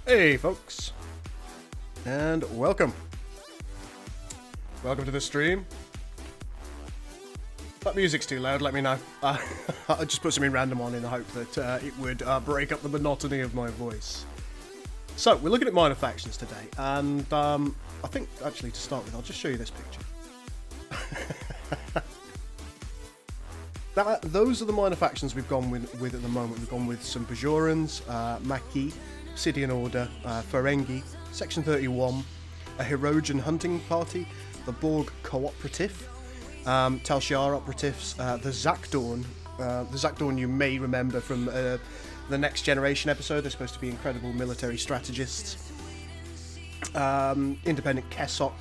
Hey folks, and welcome. Welcome to the stream. If that music's too loud, let me know. I just put something random on in the hope that it would break up the monotony of my voice. So, we're looking at minor factions today, and I think, actually, to start with, I'll just show you this picture. Those are the minor factions we've gone with at the moment. We've gone with some Bajorans, Maquis, Obsidian Order, Ferengi, Section 31, a Hirogen hunting party, the Borg Cooperative, Tal Shiar operatives, the Zakdorn. The Zakdorn you may remember from the Next Generation episode. They're supposed to be incredible military strategists. Independent Kesok,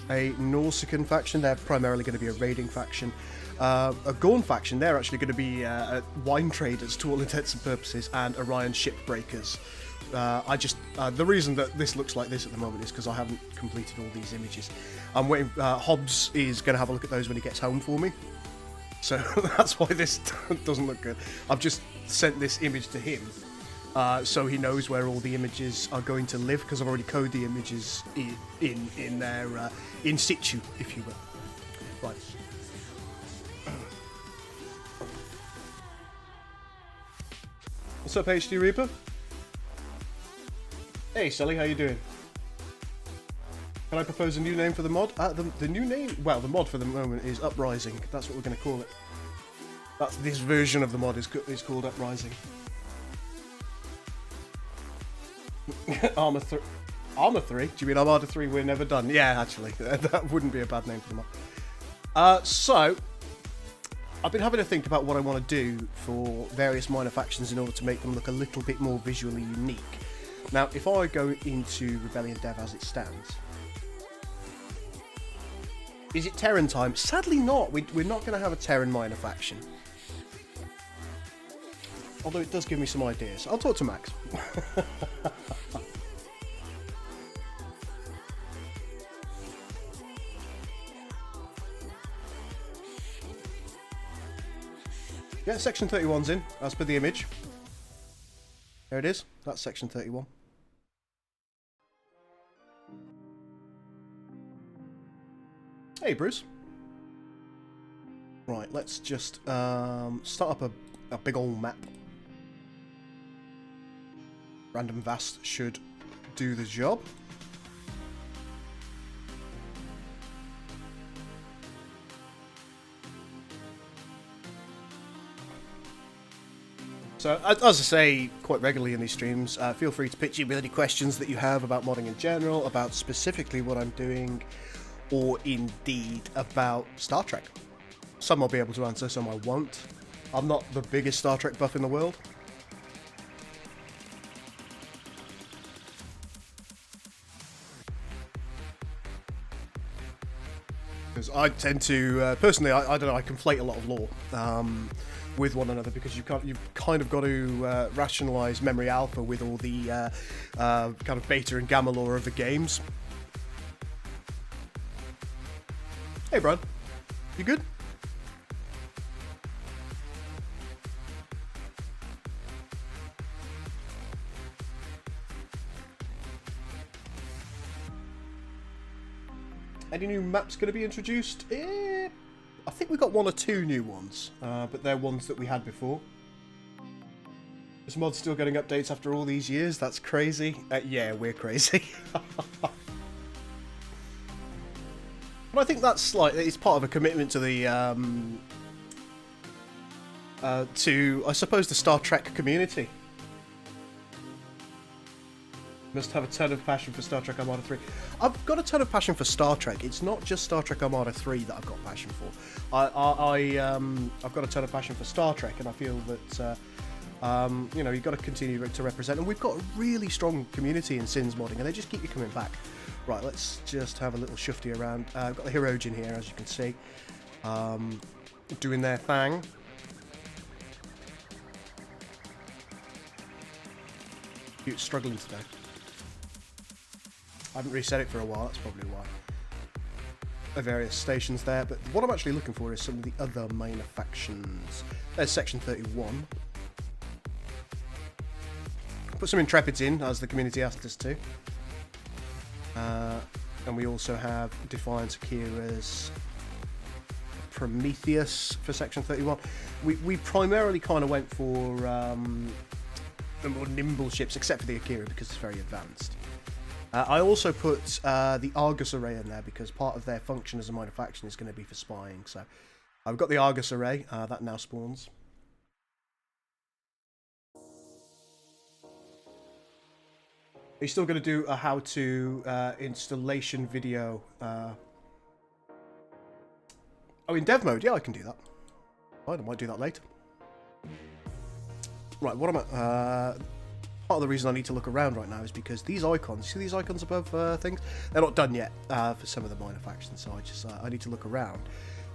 a Nausicaan faction. They're primarily going to be a raiding faction. A Gorn faction, they're actually going to be wine traders to all intents and purposes, and Orion shipbreakers. The reason that this looks like this at the moment is because I haven't completed all these images. I'm waiting. Hobbs is going to have a look at those when he gets home for me, so that's why this doesn't look good. I've just sent this image to him, so he knows where all the images are going to live, because I've already coded the images in their in situ, if you will. Right. What's up, HD Reaper? Hey, Sully, how you doing? Can I propose a new name for the mod? The new name? Well, the mod for the moment is Uprising. That's what we're going to call it. That's this version of the mod is called Uprising. Armor 3. Armor 3? Do you mean Armada 3? We're never done. Yeah, actually, that wouldn't be a bad name for the mod. So, I've been having to think about what I want to do for various minor factions in order to make them look a little bit more visually unique. Now, if I go into Rebellion Dev as it stands, is it Terran time? Sadly not. We're not going to have a Terran minor faction. Although it does give me some ideas. I'll talk to Max. Yeah, Section 31's in, as per the image. There it is. That's Section 31. Hey, Bruce. Right, let's just start up a big old map. Random Vast should do the job. So, as I say quite regularly in these streams, feel free to pitch in with any questions that you have about modding in general, about specifically what I'm doing, or indeed about Star Trek. Some I'll be able to answer, some I won't. I'm not the biggest Star Trek buff in the world. Because I tend to, personally, I don't know, I conflate a lot of lore with one another, because you've kind of got to rationalise Memory Alpha with all the kind of beta and gamma lore of the games. Hey, Brad. You good? Any new maps going to be introduced? I think we got one or two new ones, but they're ones that we had before. This mod's still getting updates after all these years? That's crazy. Yeah, we're crazy. But I think that's it's part of a commitment to the, I suppose, the Star Trek community. Must have a ton of passion for Star Trek Armada 3. I've got a ton of passion for Star Trek. It's not just Star Trek Armada 3 that I've got passion for. I've got a ton of passion for Star Trek, and I feel that you know, you've got to continue to represent. And we've got a really strong community in Sins modding, and they just keep you coming back. Right, let's just have a little shufty around. I've got the Hirogen here, as you can see, doing their thing. It's struggling today. I haven't reset it for a while, that's probably why. There are various stations there, but what I'm actually looking for is some of the other minor factions. There's Section 31. put some Intrepids in, as the community asked us to. And we also have Defiance Akira's Prometheus for Section 31. We primarily kind of went for the more nimble ships, except for the Akira, because it's very advanced. I also put the Argus array in there, because part of their function as a minor faction is going to be for spying. So I've got the Argus array, that now spawns. Are you still going to do a how-to installation video? Oh, in dev mode? Yeah, I can do that. I might do that later. Right, what am I... part of the reason I need to look around right now is because these icons, see these icons above things? They're not done yet for some of the minor factions, so I need to look around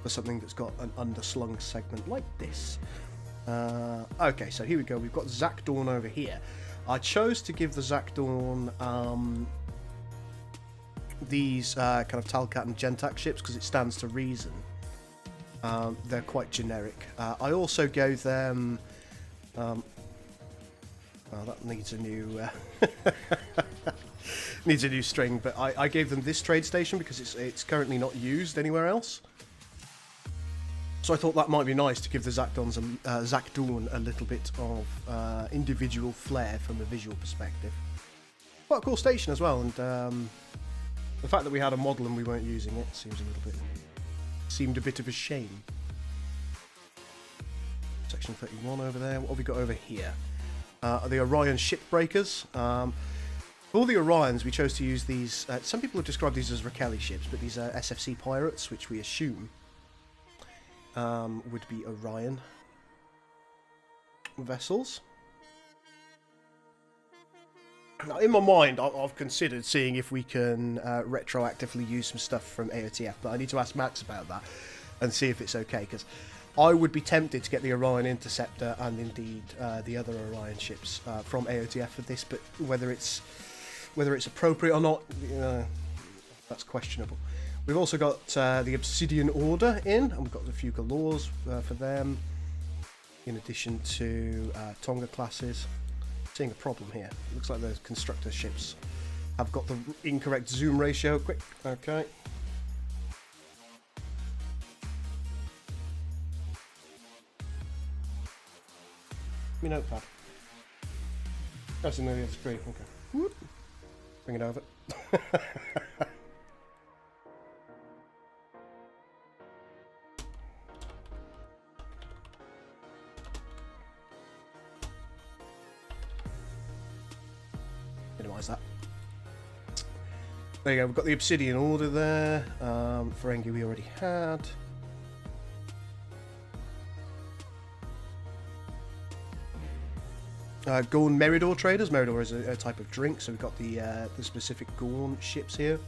for something that's got an underslung segment like this. Okay, so here we go. We've got Zakdawn over here. I chose to give the Zakdawn these kind of Talcat and Gentac ships because it stands to reason. They're quite generic. I also gave them... well, that needs a new needs a new string, but I gave them this trade station because it's currently not used anywhere else. So I thought that might be nice to give the Zakdawn a little bit of individual flair from a visual perspective. Quite a cool station as well, and the fact that we had a model and we weren't using it seemed a bit of a shame. Section 31 over there. What have we got over here? The Orion shipbreakers. For all the Orions, we chose to use these. Some people have described these as Raquelli ships, but these are SFC pirates, which we assume would be Orion vessels. Now, in my mind, I've considered seeing if we can retroactively use some stuff from AOTF, but I need to ask Max about that and see if it's okay, because I would be tempted to get the Orion Interceptor and indeed the other Orion ships from AOTF for this, but whether it's appropriate or not, that's questionable. We've also got the Obsidian Order in, and we've got a few galores for them, in addition to Tonga classes. Seeing a problem here. Looks like the constructor ships have got the incorrect zoom ratio. Quick, okay. Give me notepad. That's in the other screen. Okay. Whoop. Bring it over. Minimize that. There you go. We've got the Obsidian Order there. Ferengi we already had. Gorn Meridor traders. Meridor is a type of drink, so we've got the specific Gorn ships here.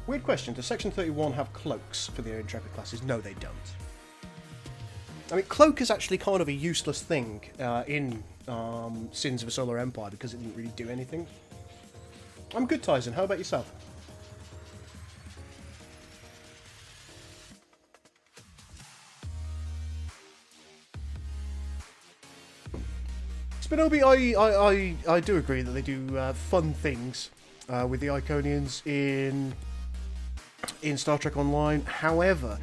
Weird question, does Section 31 have cloaks for their Intrepid classes? No, they don't. I mean, cloak is actually kind of a useless thing in Sins of a Solar Empire because it didn't really do anything. I'm good, Tyson. How about yourself? Spinobi, I do agree that they do fun things with the Iconians in Star Trek Online. However,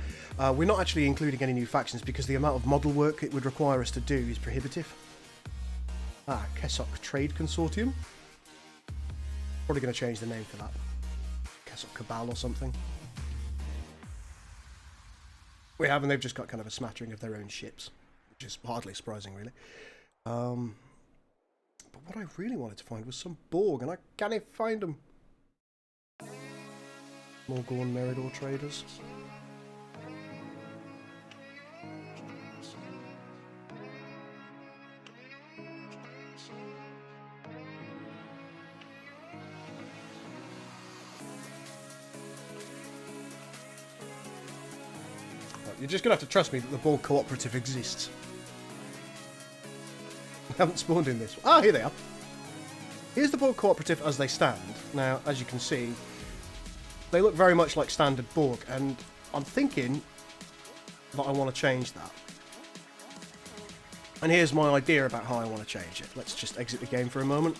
we're not actually including any new factions because the amount of model work it would require us to do is prohibitive. Kesok Trade Consortium. Probably going to change the name for that. Kesok Cabal or something. We have, and they've just got kind of a smattering of their own ships, which is hardly surprising, really. But what I really wanted to find was some Borg, and I can't find them. More Gorn Meridor traders. You're just going to have to trust me that the Borg Cooperative exists. I haven't spawned in this. Ah, here they are. Here's the Borg Cooperative as they stand. Now, as you can see, they look very much like standard Borg, and I'm thinking that I want to change that. And here's my idea about how I want to change it. Let's just exit the game for a moment.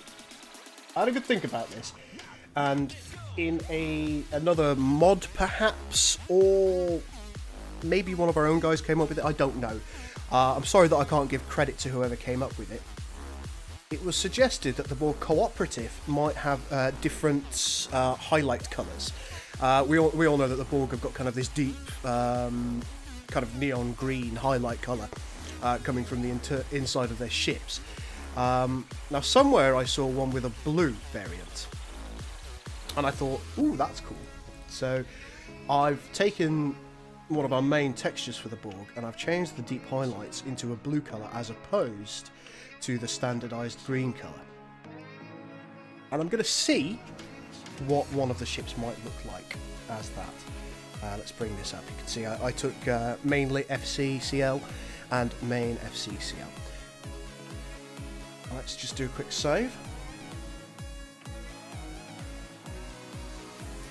I had a good think about this, and in another mod perhaps, or maybe one of our own guys came up with it, I don't know. I'm sorry that I can't give credit to whoever came up with it. It was suggested that the more cooperative might have different highlight colours. We all know that the Borg have got kind of this deep kind of neon green highlight colour coming from the inside of their ships. Now somewhere I saw one with a blue variant, and I thought, ooh, that's cool. So I've taken one of our main textures for the Borg and I've changed the deep highlights into a blue colour as opposed to the standardised green colour. And I'm going to see what one of the ships might look like as that. Let's bring this up. You can see I took mainly FCCL and main FCCL. Let's just do a quick save.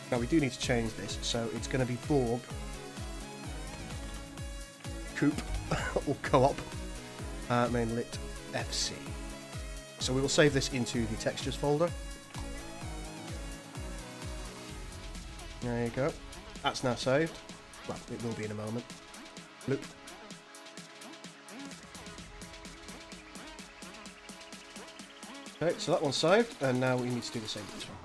Now we do need to change this, so it's going to be Borg, Coop, or Co-op, main lit FC. So we will save this into the textures folder. There you go. That's now saved. Well, it will be in a moment. Loop. Okay, so that one's saved, and now we need to do the same with this one.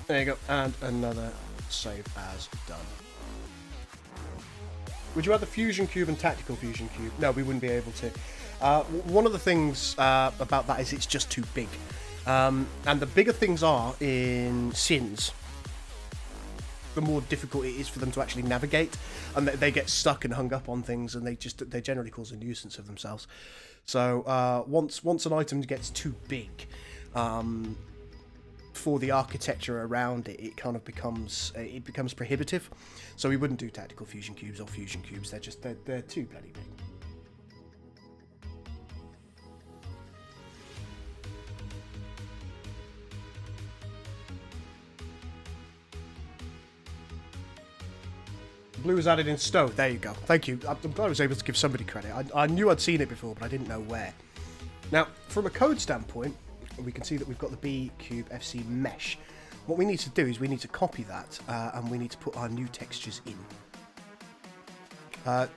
There you go, and another save as done. Would you add the fusion cube and tactical fusion cube? No, we wouldn't be able to. One of the things about that is it's just too big. And the bigger things are in Sins, the more difficult it is for them to actually navigate, and they get stuck and hung up on things, and they generally cause a nuisance of themselves. So once an item gets too big, for the architecture around it, it kind of becomes prohibitive. So we wouldn't do tactical fusion cubes or fusion cubes. They're too bloody big. Blue is added in stone. There you go. Thank you. I'm glad I was able to give somebody credit. I knew I'd seen it before, but I didn't know where. Now, from a code standpoint, we can see that we've got the B Cube FC mesh. What we need to do is we need to copy that and we need to put our new textures in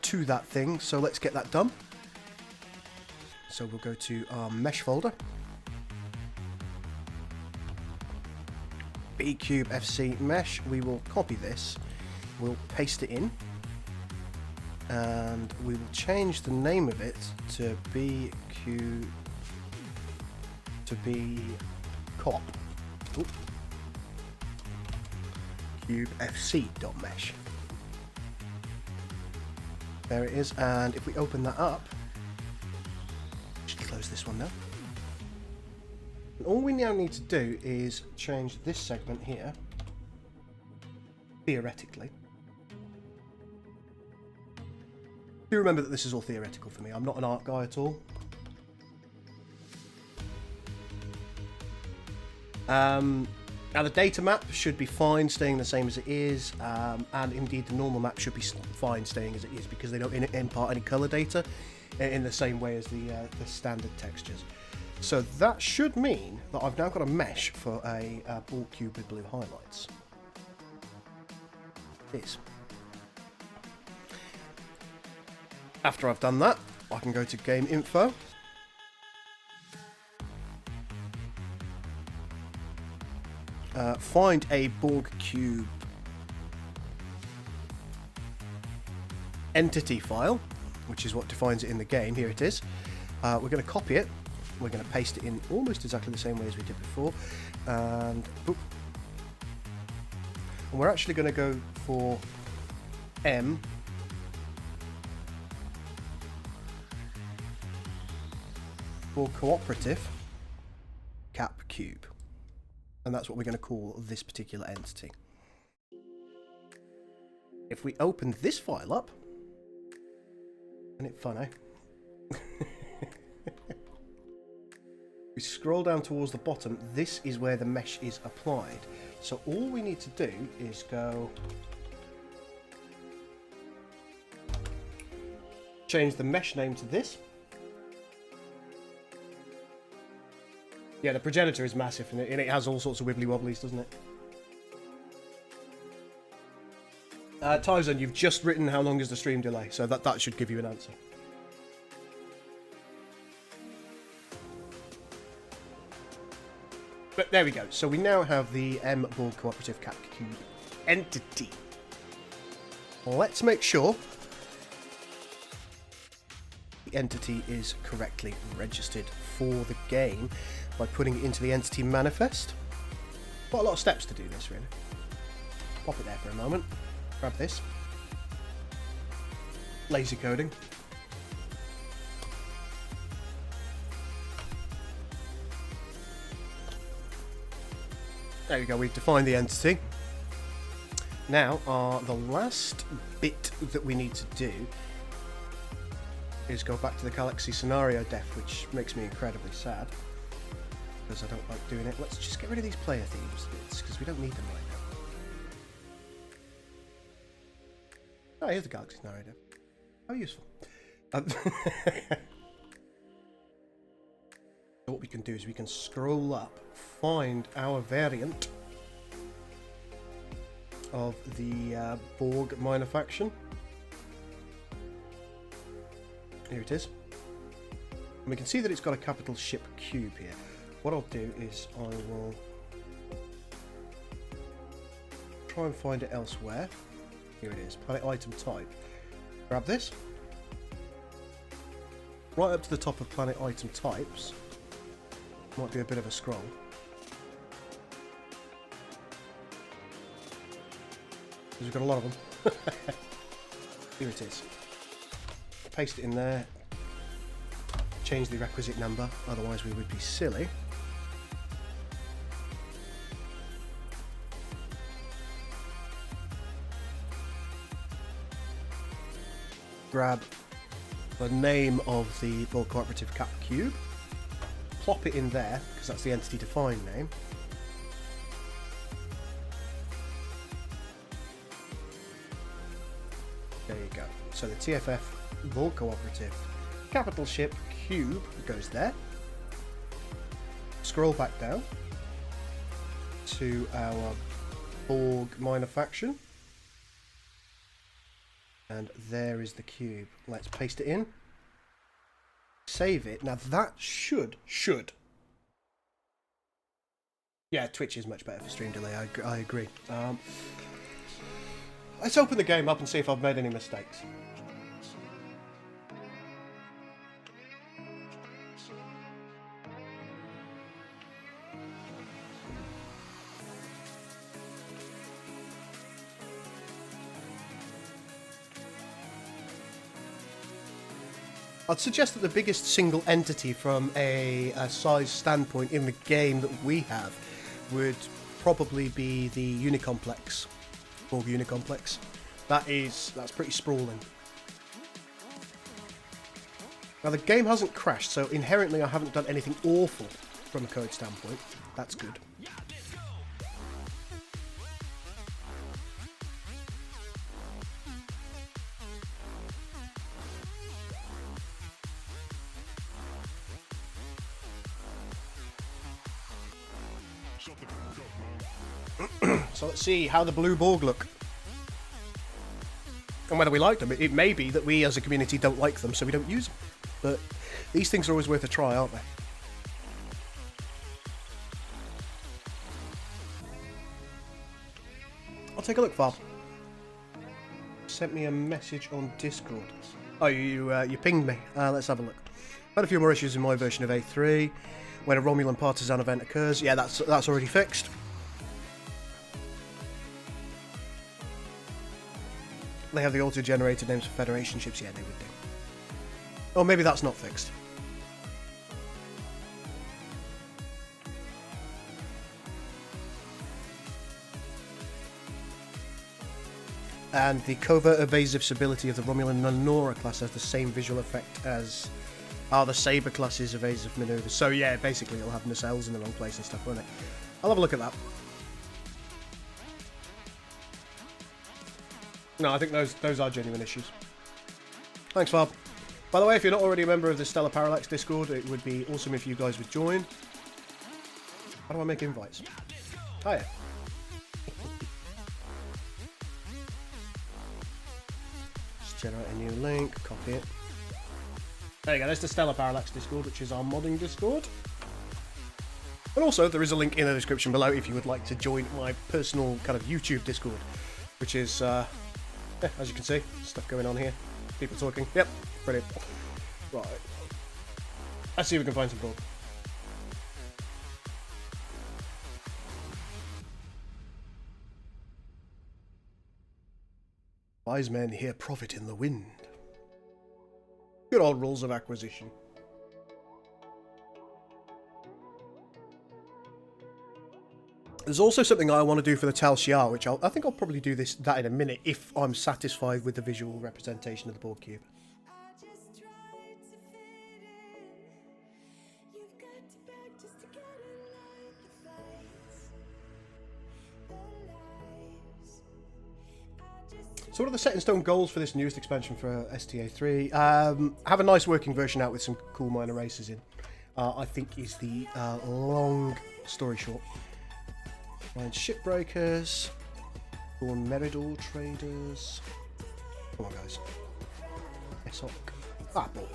to that thing. So let's get that done. So we'll go to our mesh folder. B Cube FC mesh. We will copy this. We'll paste it in. And we will change the name of it to B Cube to be cop. Cube FC.mesh. There it is, and if we open that up, just close this one now. And all we now need to do is change this segment here, theoretically. Do remember that this is all theoretical for me. I'm not an art guy at all. Now the data map should be fine staying the same as it is, and indeed the normal map should be fine staying as it is because they don't impart any color data in the same way as the standard textures. So that should mean that I've now got a mesh for a Borg cube with blue highlights. It is. After I've done that, I can go to game info. Find a Borg cube entity file, which is what defines it in the game. Here it is. We're going to copy it. We're going to paste it in almost exactly the same way as we did before. And boop. And we're actually going to go for M. For cooperative cap cube. And that's what we're going to call this particular entity. If we open this file up, isn't it funny? We scroll down towards the bottom, this is where the mesh is applied. So all we need to do is go... change the mesh name to this. Yeah, the progenitor is massive, and it has all sorts of wibbly wobblies, doesn't it? Tyzon, you've just written how long is the stream delay, so that should give you an answer. But there we go. So we now have the M Borg Cooperative Cap Cube entity. Let's make sure the entity is correctly registered for the game by putting it into the entity manifest. Quite a lot of steps to do this, really. Pop it there for a moment. Grab this. Laser coding. There we go, we've defined the entity. Now, the last bit that we need to do is go back to the Galaxy Scenario Def, which makes me incredibly sad, because I don't like doing it. Let's just get rid of these player themes bits, because we don't need them right now. Oh, here's the Galaxy Scenario Def. How useful. What we can do is we can scroll up, find our variant of the Borg minor faction. Here it is. And we can see that it's got a capital ship cube here. What I'll do is I will try and find it elsewhere. Here it is, planet item type. Grab this. Right up to the top of planet item types. Might be a bit of a scroll. Because we've got a lot of them. Here it is. Paste it in there. Change the requisite number, otherwise we would be silly. Grab the name of the Borg Cooperative Cap Cube. Plop it in there, because that's the entity defined name. There you go. So the TFF Borg Cooperative capital ship cube goes there. Scroll back down to our Borg minor faction. And there is the cube. Let's paste it in. Save it. Now that should. Yeah, Twitch is much better for stream delay. I agree. Let's open the game up and see if I've made any mistakes. I'd suggest that the biggest single entity from a size standpoint in the game that we have would probably be the Unicomplex, Borg Unicomplex. That's pretty sprawling. Now the game hasn't crashed, so inherently I haven't done anything awful from a code standpoint. That's good. So let's see how the blue Borg look. And whether we like them. It may be that we as a community don't like them, so we don't use them. But these things are always worth a try, aren't they? I'll take a look, Val. Sent me a message on Discord. Oh, you pinged me. Let's have a look. Had a few more issues in my version of A3. When a Romulan partisan event occurs. Yeah, that's already fixed. They have the auto-generated names for Federation ships. Yeah, they would do. Oh, maybe that's not fixed. And the covert evasive stability of the Romulan Nora class has the same visual effect as Oh, the Saber class is evasive maneuvers. So yeah, basically it'll have nacelles in the wrong place and stuff, won't it? I'll have a look at that. No, I think those are genuine issues. Thanks, Fab. By the way, if you're not already a member of the Stellar Parallax Discord, it would be awesome if you guys would join. How do I make invites? Hiya. Just generate a new link, copy it. There you go, there's the Stellar Parallax Discord, which is our modding Discord. And also, there is a link in the description below if you would like to join my personal kind of YouTube Discord, which is, yeah, as you can see, stuff going on here. People talking. Yep, brilliant. Right. Let's see if we can find some gold. Wise men hear profit in the wind. Good old rules of acquisition. There's also something I want to do for the Tal Shiar, which I think I'll probably do that in a minute if I'm satisfied with the visual representation of the board cube. So what are the set in stone goals for this newest expansion for STA3? Have a nice working version out with some cool minor races in. I think is the long story short. And shipbreakers, or Meridor traders. Come on, guys. Esok. Ah, ball.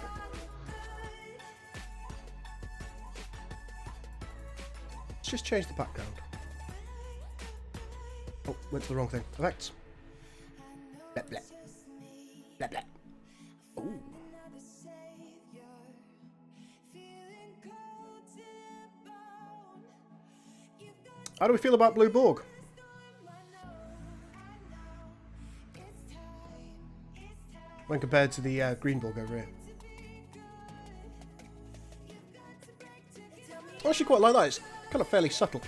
Let's just change the background. Oh, went to the wrong thing. Effects. Blah, blah. Blah, blah. Ooh. How do we feel about Blue Borg? When compared to the Green Borg over here. I actually quite like that. It's kind of fairly subtle.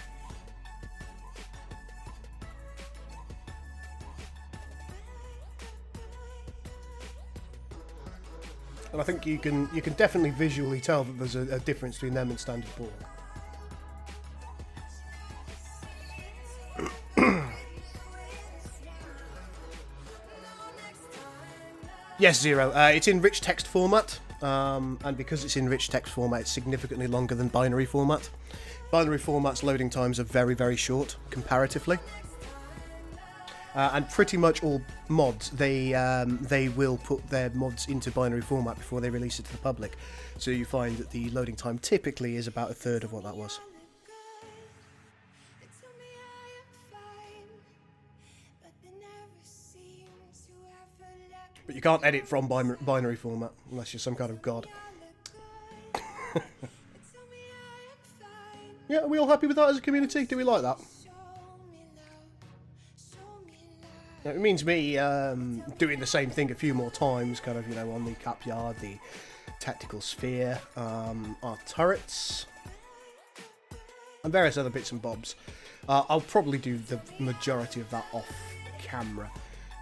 And I think you can definitely visually tell that there's a difference between them and standard Borg. Yes, Zero. It's in rich text format, and because it's in rich text format, it's significantly longer than binary format. Binary format's loading times are very, very short, comparatively. And pretty much all mods, they will put their mods into binary format before they release it to the public. So you find that the loading time typically is about a third of what that was. But you can't edit from binary format unless you're some kind of god. Yeah, are we all happy with that as a community? Do we like that? It means me doing the same thing a few more times, kind of, you know, on the cap yard, the tactical sphere, our turrets, and various other bits and bobs. I'll probably do the majority of that off camera,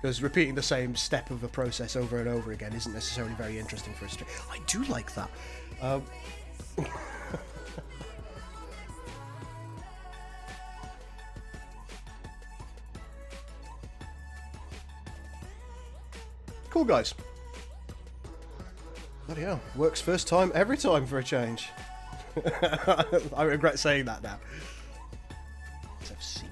because repeating the same step of the process over and over again isn't necessarily very interesting for a stream. I do like that. Cool, guys. Bloody hell. Works first time, every time for a change. I regret saying that now. FC.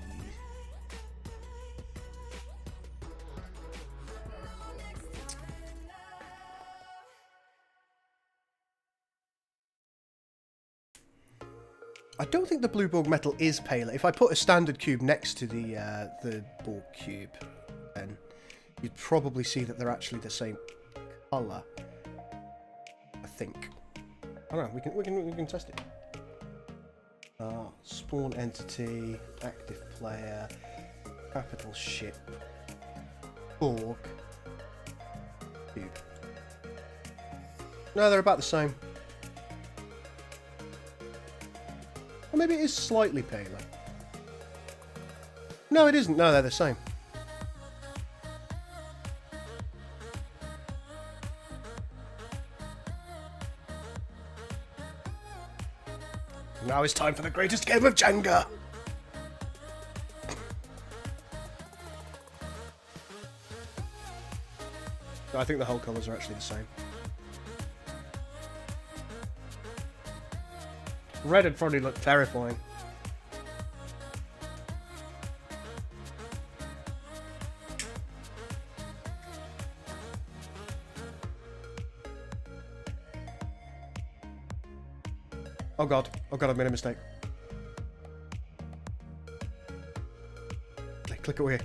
I don't think the blue Borg metal is paler. If I put a standard cube next to the Borg cube, then you'd probably see that they're actually the same colour. I think. I don't know. We can test it. Spawn entity, active player, capital ship, Borg, cube. No, they're about the same. Or maybe it is slightly paler. No, it isn't. No, they're the same. Now it's time for the greatest game of Jenga! I think the hull colours are actually the same. Red would probably look terrifying. Oh god, I've made a mistake. Click away.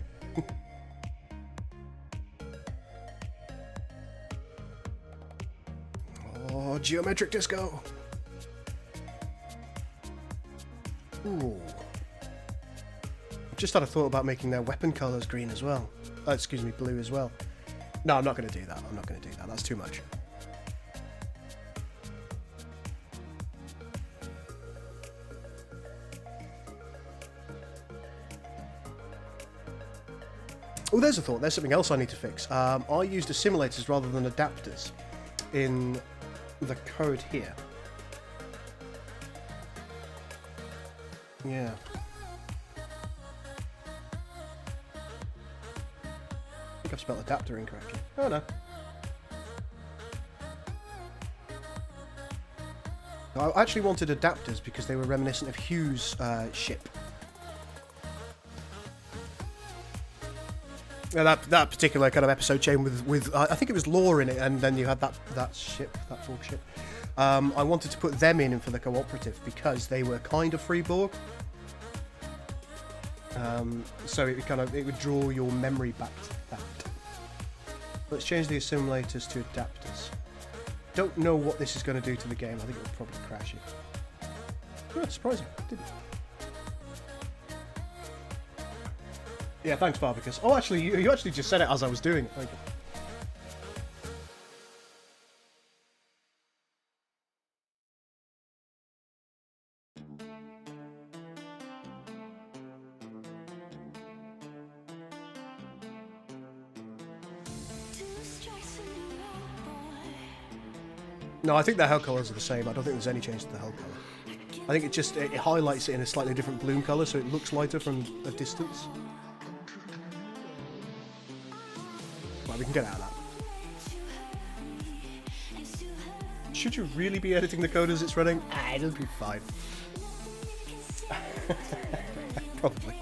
Oh, geometric disco. Ooh. I've just had a thought about making their weapon colours green as well. Excuse me, blue as well. No, I'm not going to do that. I'm not going to do that. That's too much. Oh, there's a thought. There's something else I need to fix. I used assimilators rather than adapters in the code here. Yeah. I think I've spelled adapter incorrectly. Oh no. I actually wanted adapters because they were reminiscent of Hugh's ship. Yeah, that particular kind of episode chain with I think it was lore in it, and then you had that ship, that Borg ship. I wanted to put them in for the cooperative because they were kind of free Borg. So it would draw your memory back to that. Let's change the assimilators to adapters. Don't know what this is going to do to the game. I think it will probably crash it. Oh, surprising, didn't it? Yeah, thanks, Barbicus. Oh, actually, you actually just said it as I was doing it. Thank you. No, I think the hull colours are the same. I don't think there's any change to the hull colour. I think it highlights it in a slightly different bloom colour, so it looks lighter from a distance. Right, we can get out of that. Should you really be editing the code as it's running? It'll be fine. Probably.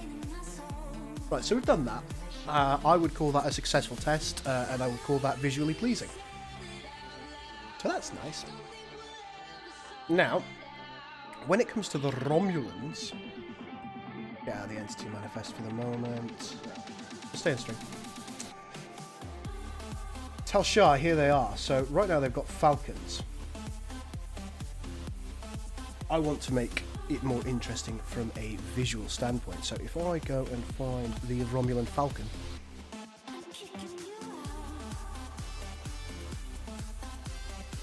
Right, so we've done that. I would call that a successful test, and I would call that visually pleasing. So that's nice. Now, when it comes to the Romulans, get out of the entity manifest for the moment. Stay in string. Tal Shar, here they are. So right now they've got falcons. I want to make it more interesting from a visual standpoint. So if I go and find the Romulan falcon.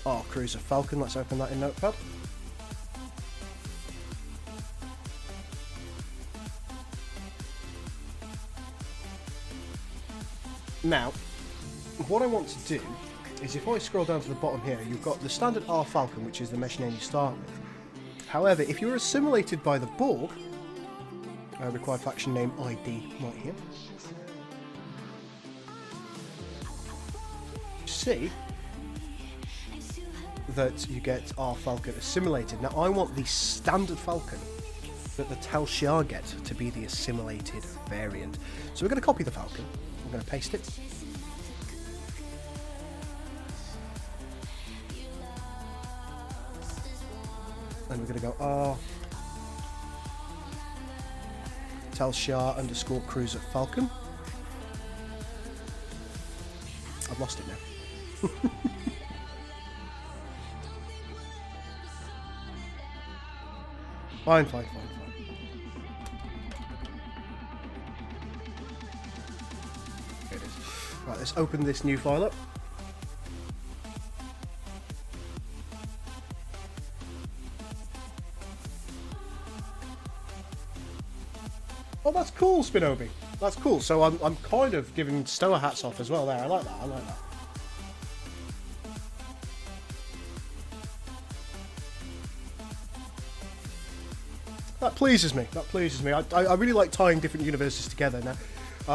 Oh, Cruiser Falcon. Let's open that in Notepad. Now, what I want to do is if I scroll down to the bottom here, you've got the standard R Falcon, which is the mesh name you start with. However, if you're assimilated by the Borg, required faction name ID right here. See that you get R Falcon assimilated. Now I want the standard Falcon that the Tal Shiar get to be the assimilated variant. So we're going to copy the Falcon. I'm going to paste it. And we're going to go R Tal Shiar _ Cruiser Falcon. I've lost it now. Fine. Here it is. Right, let's open this new file up. Oh, that's cool, Spinobi. That's cool. So I'm kind of giving Stoa hats off as well there. I like that. That pleases me. That pleases me. I really like tying different universes together. Now,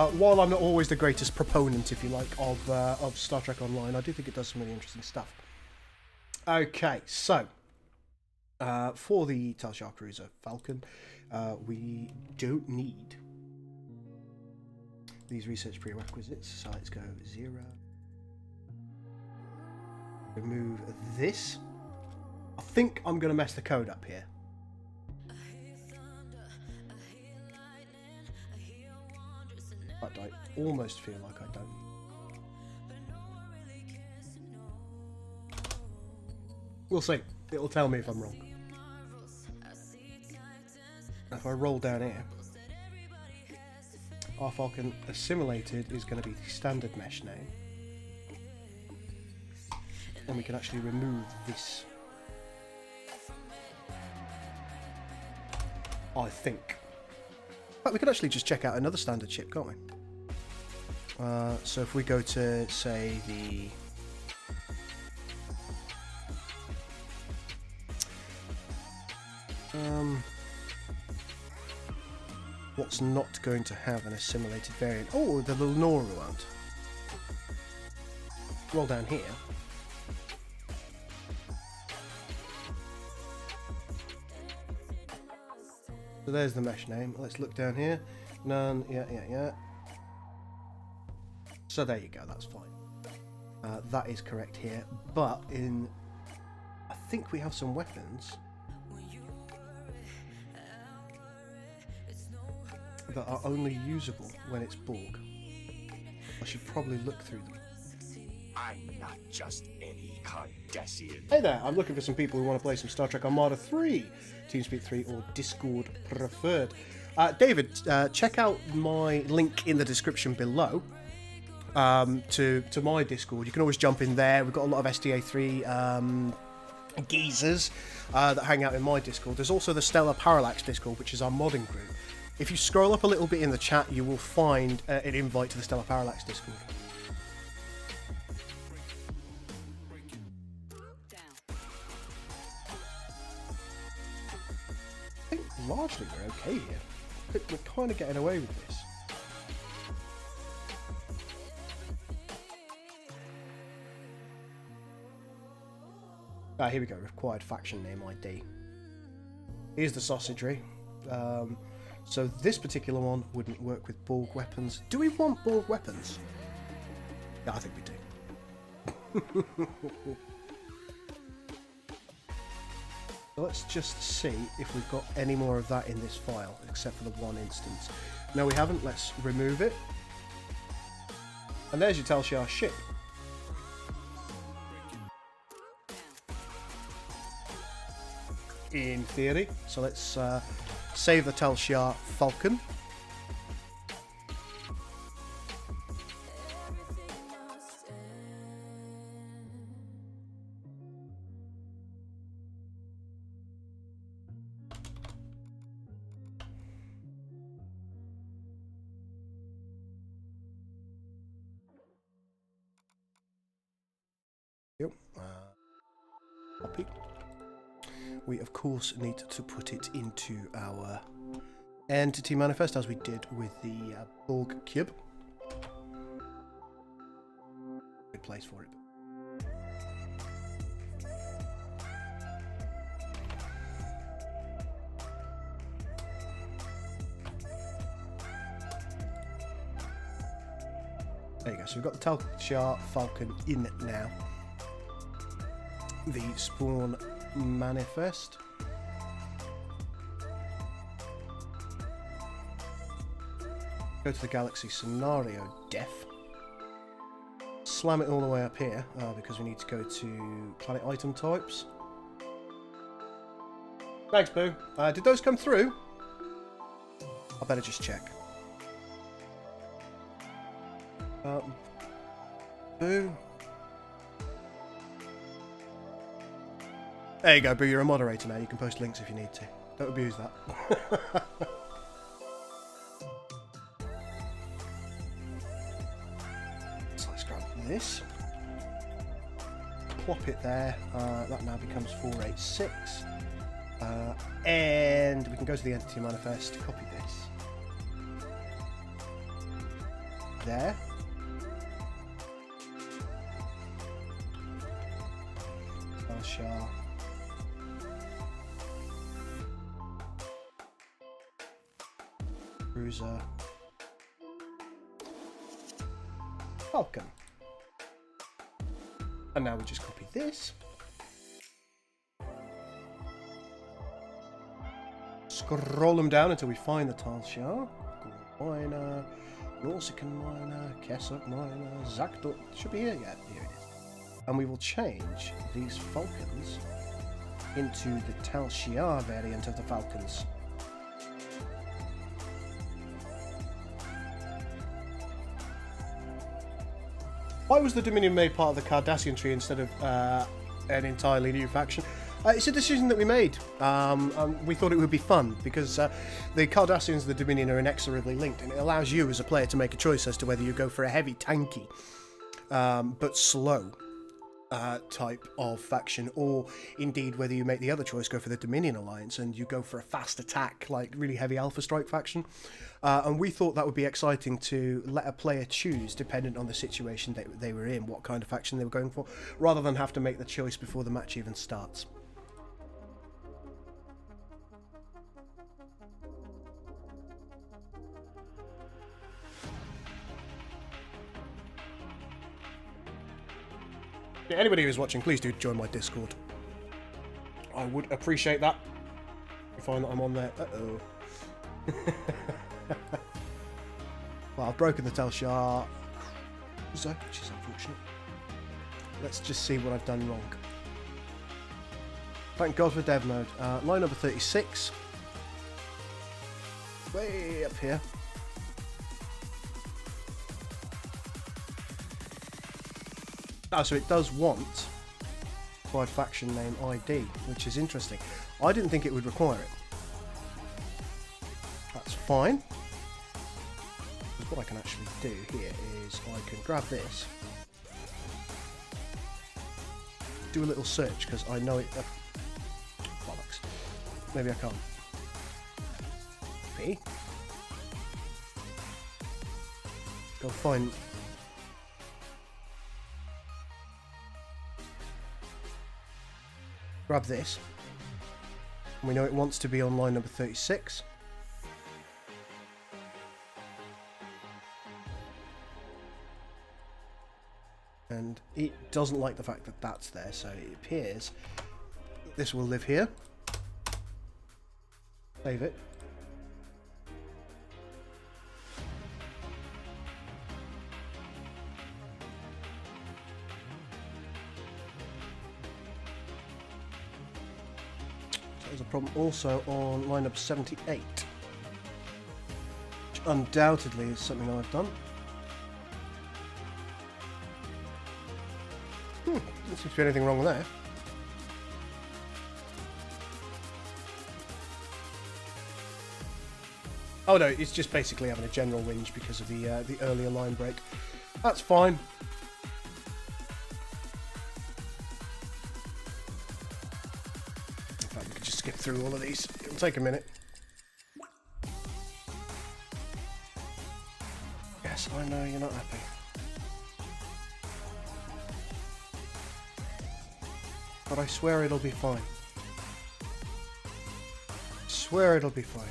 while I'm not always the greatest proponent, if you like, of Star Trek Online, I do think it does some really interesting stuff. Okay, so for the Tal Shiar Cruiser Falcon, we don't need these research prerequisites. So let's go 0. Remove this. I think I'm going to mess the code up here. But I almost feel like I don't. We'll see. It'll tell me if I'm wrong. If I roll down here, our Falcon assimilated is going to be the standard mesh name. And we can actually remove this. I think. But we could actually just check out another standard ship, can't we? So if we go to, say, the... what's not going to have an assimilated variant? Oh, the Lenora won't. Roll down here. So there's the mesh name. Let's look down here. None. Yeah. So there you go. That's fine. That is correct here. But in... I think we have some weapons that are only usable when it's Borg. I should probably look through them. I'm not just any Cardassian. Hey there, I'm looking for some people who want to play some Star Trek Armada 3, TeamSpeak 3 or Discord preferred. David, check out my link in the description below to my Discord. You can always jump in there. We've got a lot of STA3 geezers that hang out in my Discord. There's also the Stellar Parallax Discord, which is our modding group. If you scroll up a little bit in the chat, you will find an invite to the Stellar Parallax Discord. I think largely we're okay here. I think we're kind of getting away with this. Here we go, required faction name ID. Here's the sausagery. So this particular one wouldn't work with Borg weapons. Do we want Borg weapons? Yeah, I think we do. So let's just see if we've got any more of that in this file, except for the one instance. No, we haven't. Let's remove it. And there's your Tal Shiar ship. In theory. So let's save the Tal Shiar Falcon. Yep. Copy. We of course need to put it into our entity manifest as we did with the Borg cube. Good place for it. There you go. So we've got the Tal Shiar Falcon in now. The spawn manifest. Go to the galaxy scenario def. Slam it all the way up here because we need to go to planet item types. Thanks, Boo. Did those come through? I better just check. Boo. There you go, Boo. You're a moderator now. You can post links if you need to. Don't abuse that. So let's grab this. Plop it there. That now becomes 486. And we can go to the entity manifest, copy this. There. Shah. Cruiser. Falcon. And now we just copy this. Scroll them down until we find the Tal Shah. Miner, Norsican Miner, Kessock Miner, Zakdor. Should be here? Yeah, here it is. And we will change these Falcons into the Tal Shah variant of the Falcons. Why was the Dominion made part of the Cardassian tree instead of an entirely new faction? It's a decision that we made. We thought it would be fun because the Cardassians and the Dominion are inexorably linked, and it allows you as a player to make a choice as to whether you go for a heavy, tanky, but slow type of faction, or indeed whether you make the other choice, go for the Dominion Alliance and you go for a fast attack, like really heavy Alpha Strike faction. And we thought that would be exciting to let a player choose, dependent on the situation that they were in, what kind of faction they were going for, rather than have to make the choice before the match even starts. Yeah, anybody who's watching, please do join my Discord. I would appreciate that. I find that I'm on there. Uh-oh. Well, I've broken the Tal Shah, which is unfortunate. Let's just see what I've done wrong. Thank God for dev mode. Line number 36. Way up here. So it does want by faction name ID, which is interesting. I didn't think it would require it. That's fine. What I can actually do here is I can grab this, do a little search, because I know it... bollocks. Maybe I can't. P. Go find... Grab this. And we know it wants to be on line number 36. And it doesn't like the fact that that's there, so it appears this will live here. Save it. So there's a problem also on line up 78, which undoubtedly is something I've done. Doesn't seem to be anything wrong with that. Oh no, it's just basically having a general whinge because of the earlier line break. That's fine. In fact, we could just skip through all of these. It'll take a minute. Yes, I know you're not happy. But I swear it'll be fine. I swear it'll be fine.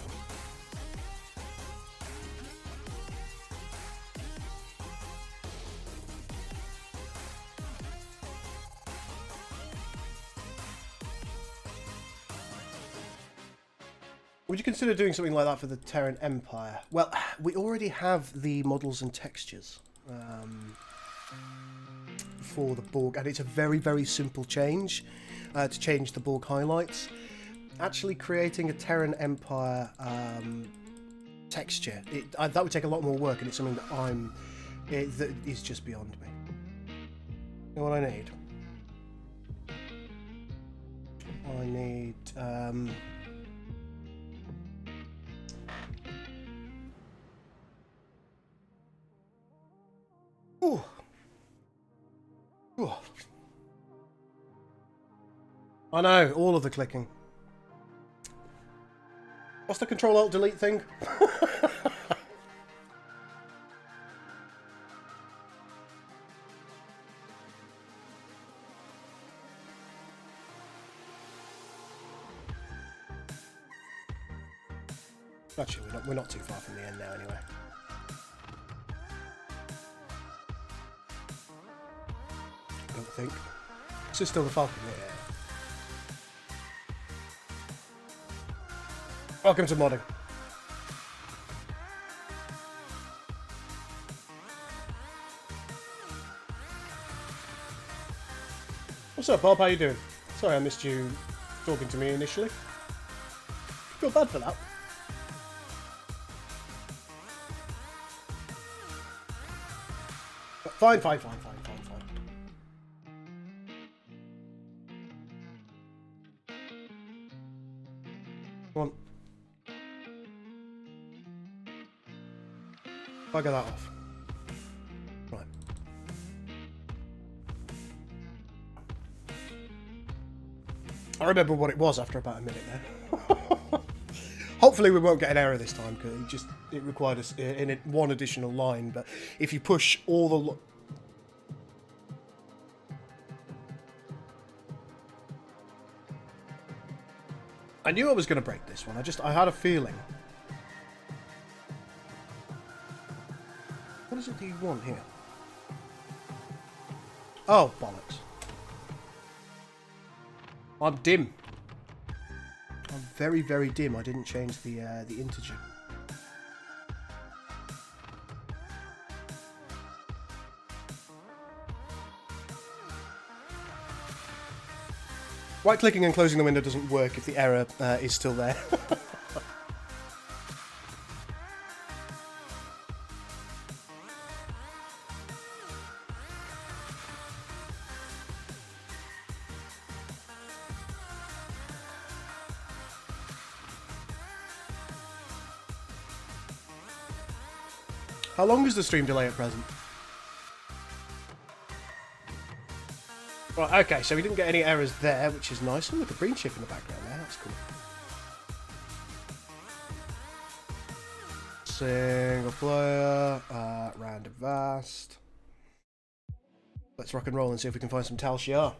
Would you consider doing something like that for the Terran Empire? Well, we already have the models and textures for the Borg, and it's a very, very simple change to change the Borg highlights. Actually creating a Terran Empire texture, that would take a lot more work, and it's something that that is just beyond me. You know what I need? I need... Ooh. Ooh. I know, all of the clicking. What's the Control-Alt-Delete thing? Actually, we're not too far from the end now, anyway. I don't think. This is still the Falcon, yeah. Welcome to modding. What's up, Bob? How you doing? Sorry I missed you talking to me initially. Feel bad for that. Fine. Come on. Bugger that off. Right. I remember what it was after about a minute there. Hopefully we won't get an error this time, because it required us in one additional line, but if you push all the... I knew I was going to break this one, I had a feeling. What is it that you want here? Oh, bollocks. I'm dim. I'm very, very dim. I didn't change the integer. Right-clicking and closing the window doesn't work if the error is still there. How long is the stream delay at present? Right, okay, so we didn't get any errors there, which is nice. Oh, look at green chip in the background there, that's cool. Single player, random vast. Let's rock and roll and see if we can find some Tal Shiar.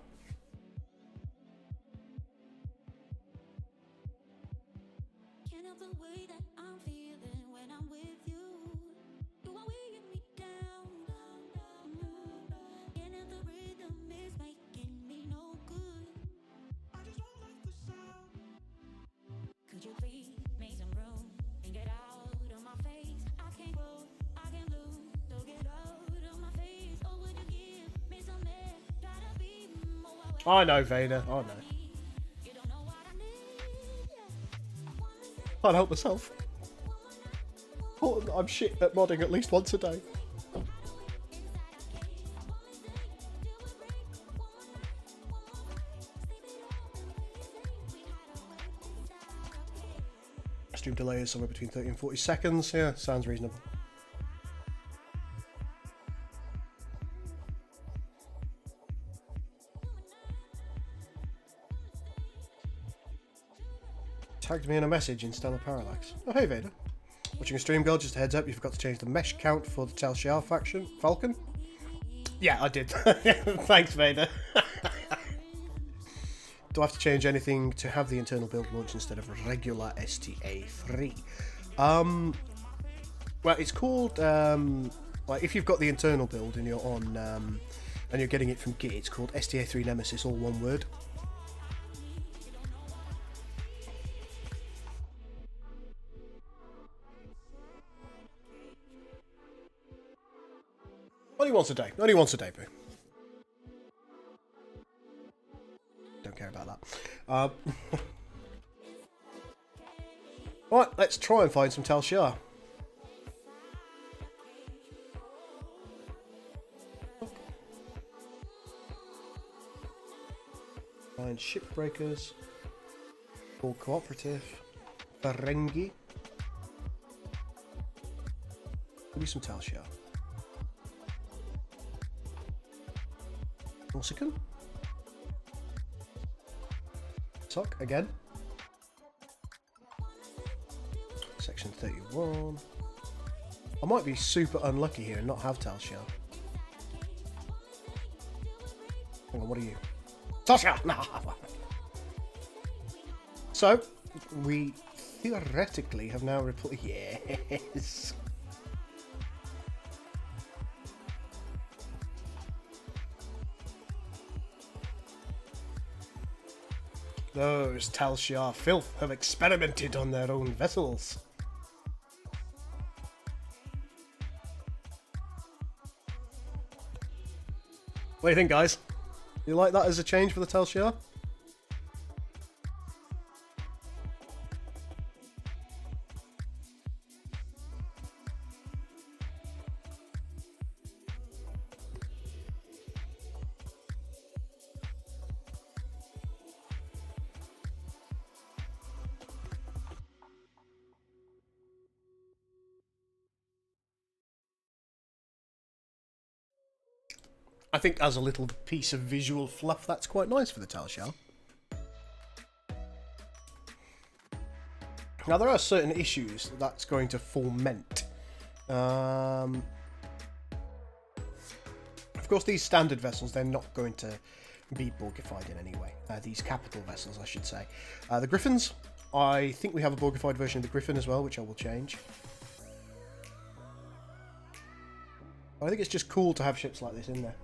I know, Vader. I know. Can't help myself. I'm shit at modding at least once a day. Stream delay is somewhere between 30 and 40 seconds. Yeah, sounds reasonable. Tagged me in a message in Stellar Parallax. Oh, hey Vader. Watching a stream, girl, just a heads up, you forgot to change the mesh count for the Tal Shiar faction. Falcon? Yeah, I did. Thanks, Vader. Do I have to change anything to have the internal build launch instead of regular STA3? Well, it's called, like, if you've got the internal build and you're on, and you're getting it from Git, it's called STA3 Nemesis, all one word. Only once a day. Only once a day, boo. Don't care about that. Right, let's try and find some Tal Shiar. Find shipbreakers. All cooperative. Ferengi. Maybe some Tal Shiar. Corsican. Sock again. Section 31. I might be super unlucky here and not have Talshar. Hang on, what are you? Talshar! So, we theoretically have now replaced... Yes! Those Talshar filth have experimented on their own vessels. What do you think, guys? You like that as a change for the Talshar? I think as a little piece of visual fluff, that's quite nice for the Talshar. Now, there are certain issues that's going to foment. Of course, these standard vessels, they're not going to be Borgified in any way. These capital vessels, I should say. The Griffins, I think we have a Borgified version of the Griffin as well, which I will change. I think it's just cool to have ships like this in there.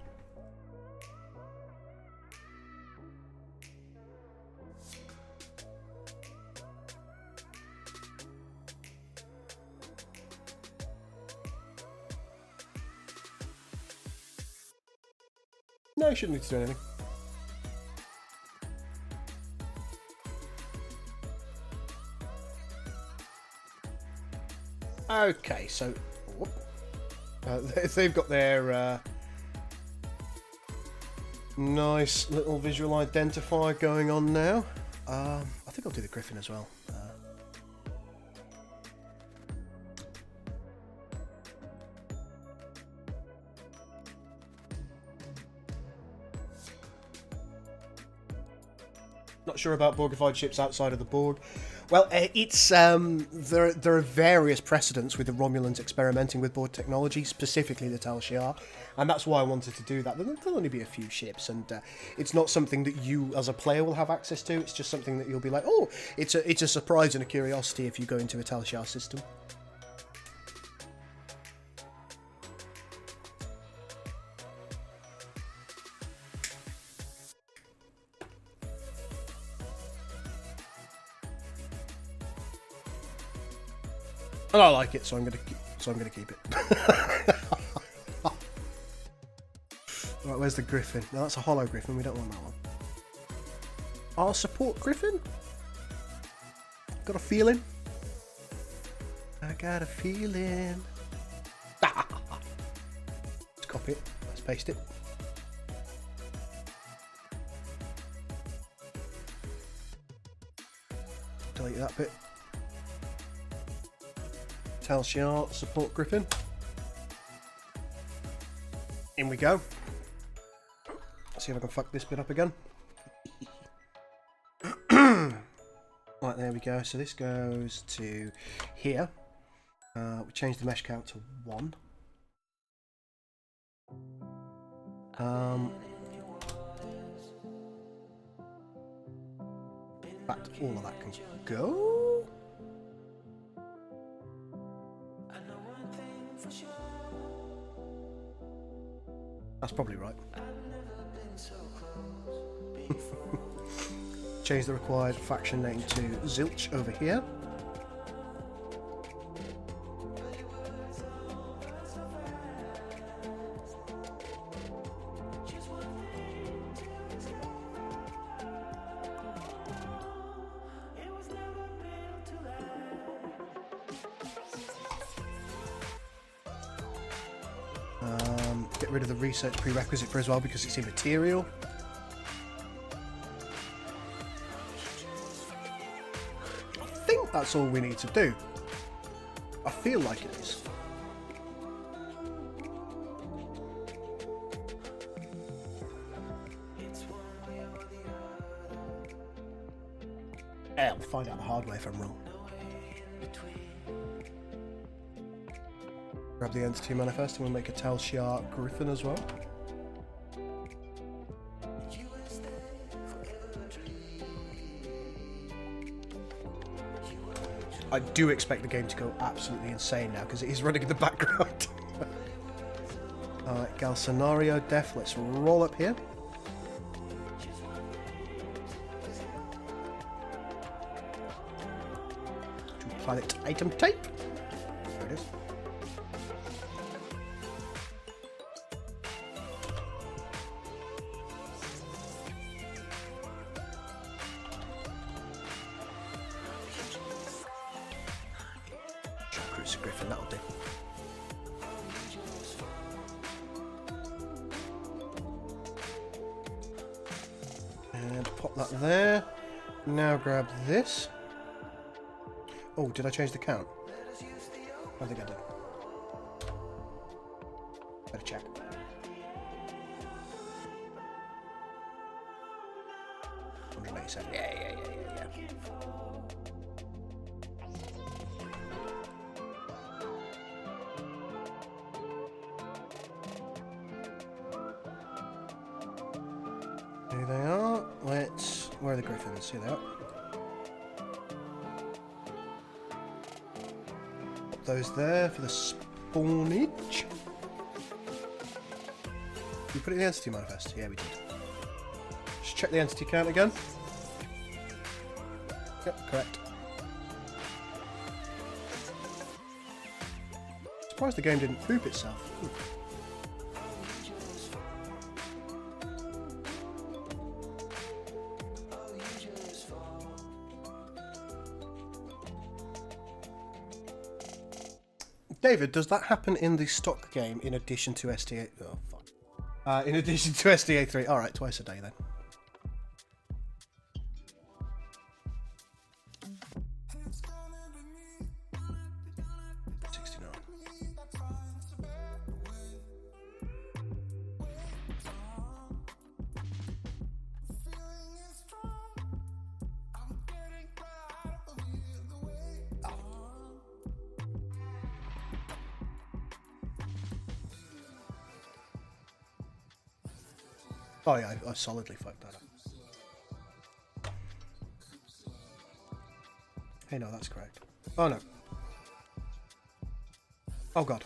No, you shouldn't need to do anything. Okay, so they've got their nice little visual identifier going on now. I think I'll do the Griffin as well. Not sure about Borgified ships outside of the Borg. Well, it's there are various precedents with the Romulans experimenting with Borg technology, specifically the Talshar, and that's why I wanted to do that. There'll only be a few ships, and it's not something that you as a player will have access to. It's just something that you'll be like, oh, it's a surprise and a curiosity if you go into a Talshar system. And I like it, so I'm gonna keep it. Right, where's the Griffin? No, that's a hollow Griffin. We don't want that one. I'll support Griffin. Got a feeling. I got a feeling. Let's copy it. Let's paste it. Delete that bit. Talshar, support Griffin. In we go. Let's see if I can fuck this bit up again. Right, there we go. So this goes to here. We change the mesh count to 1. In fact, all of that can go. That's probably right. Change the required faction name to Zilch over here. Get rid of the research prerequisite for as well because it's immaterial. I think that's all we need to do. I feel like it is. I'll find out the hard way if I'm wrong. grab the entity manifest and we'll make a Telshar Griffin as well. I do expect the game to go absolutely insane now because it is running in the background. Alright, Gal Scenario Def, let's roll up here. To planet item type. There it is. Cruiser Griffin, that'll do. And pop that there. Now grab this. Oh, did I change the count? I think I did. Better check. Yeah. Here they are. Where are the Griffins? Here they are. Put those there for the spawnage. Did we put it in the entity manifest? Yeah, we did. Just check the entity count again. Yep, correct. Surprised the game didn't poop itself. David, does that happen in the stock game in addition to STA? Oh, fuck. In addition to SDA3. Alright, twice a day then. Oh yeah, I solidly fucked that up. Hey, no, that's correct. Oh no. Oh god.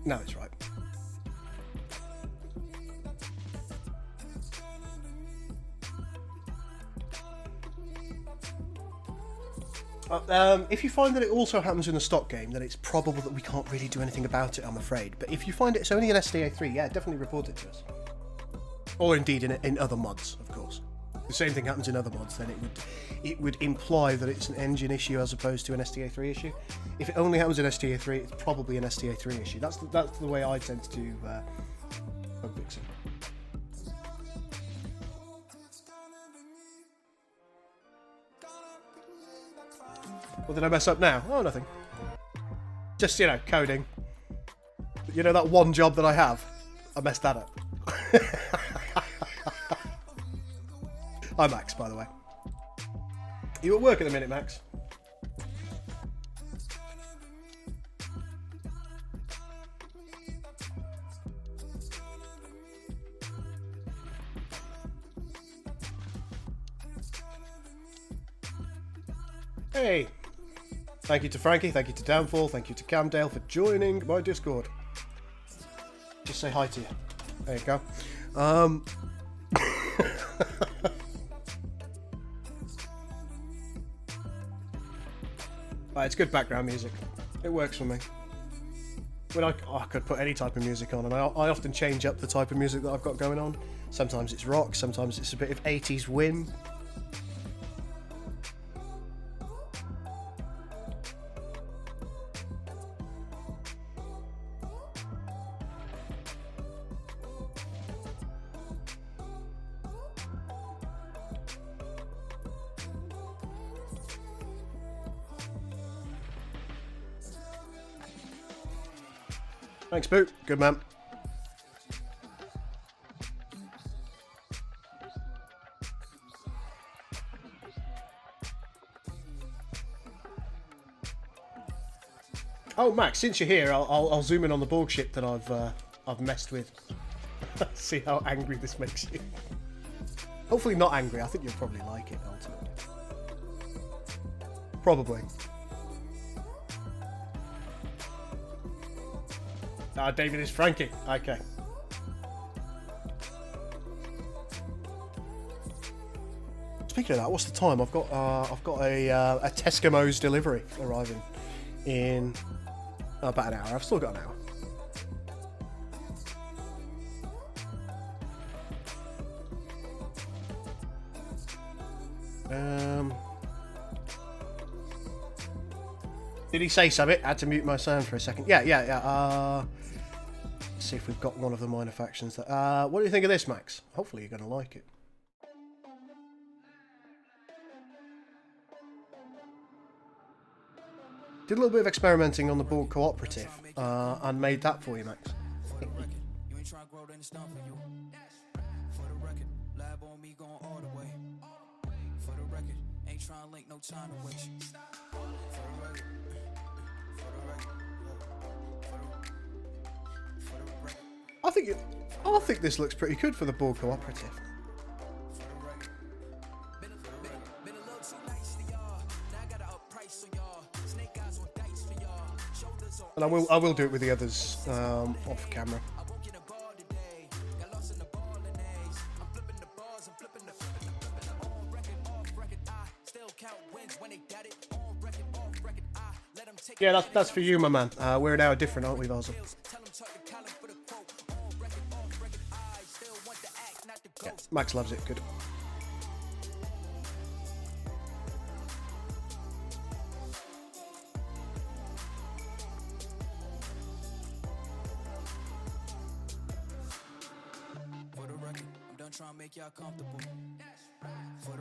No, it's right. If you find that it also happens in the stock game, then it's probable that we can't really do anything about it, I'm afraid. But if you find it's only in SDA3, yeah, definitely report it to us. Or indeed in other mods, of course. The same thing happens in other mods, then it would imply that it's an engine issue as opposed to an SDA3 issue. If it only happens in SDA3, it's probably an SDA3 issue. That's the way I tend to do bug fixing. What did I mess up now? Oh, nothing. Just, you know, coding. You know that one job that I have? I messed that up. Hi, Max, by the way. You at work at the minute, Max? Hey! Thank you to Frankie, thank you to Downfall, thank you to Camdale for joining my Discord. Just say hi to you. There you go. It's good background music. It works for me. When I could put any type of music on, and I often change up the type of music that I've got going on. Sometimes it's rock, sometimes it's a bit of 80s Win. Thanks, Boot. Good man. Oh, Max, since you're here, I'll zoom in on the Borg ship that I've messed with. See how angry this makes you. Hopefully not angry. I think you'll probably like it, ultimately. Probably. Ah, David is Frankie. Okay. Speaking of that, what's the time? I've got a Tesco's delivery arriving in about an hour. I've still got an hour. Did he say something? I had to mute my sound for a second. Yeah. Let's see if we've got one of the minor factions. That, what do you think of this, Max? Hopefully you're going to like it. Did a little bit of experimenting on the Borg Cooperative and made that for you, Max. I think this looks pretty good for the Borg Cooperative. And I will do it with the others off camera. Yeah, that's for you, my man. We're now different, aren't we, Vaza? Yeah, Max loves it. Good.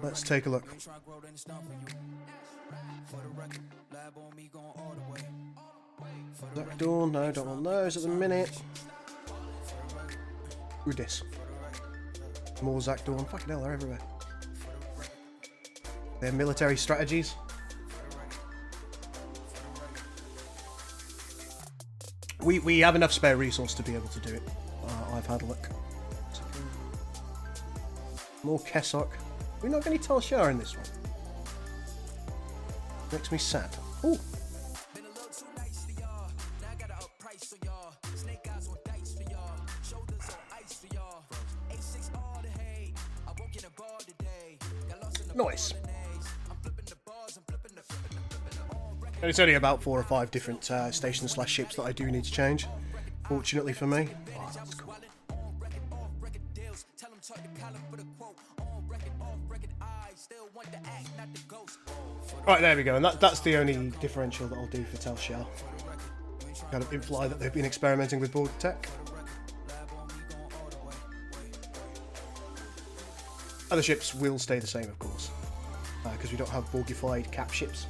Let's take a look. Zach Dawn, no, don't want those at the minute. Who this? More Zach Dawn. Fucking hell, they're everywhere. They're military strategies. We have enough spare resource to be able to do it. I've had a look. More Kessock. We're not going to Tal Shiar in this one. Makes me sad. Ooh. Nice. And it's only about 4 or 5 different stations / ships that I do need to change. Fortunately for me. Oh, that's cool. Right, there we go, and that's the only differential that I'll do for Tal Shiar. Kind of imply that they've been experimenting with Borg tech. Other ships will stay the same, of course, because we don't have Borgified cap ships.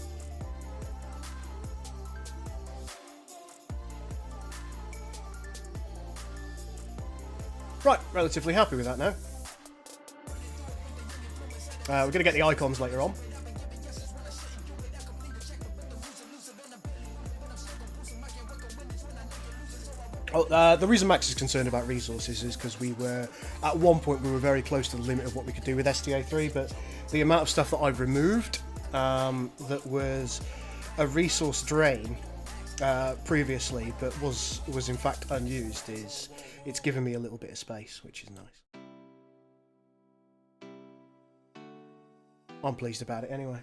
Right, relatively happy with that now. We're going to get the icons later on. Oh, the reason Max is concerned about resources is because at one point we were very close to the limit of what we could do with STA3, but the amount of stuff that I've removed that was a resource drain previously, but was in fact unused, it's given me a little bit of space, which is nice. I'm pleased about it anyway.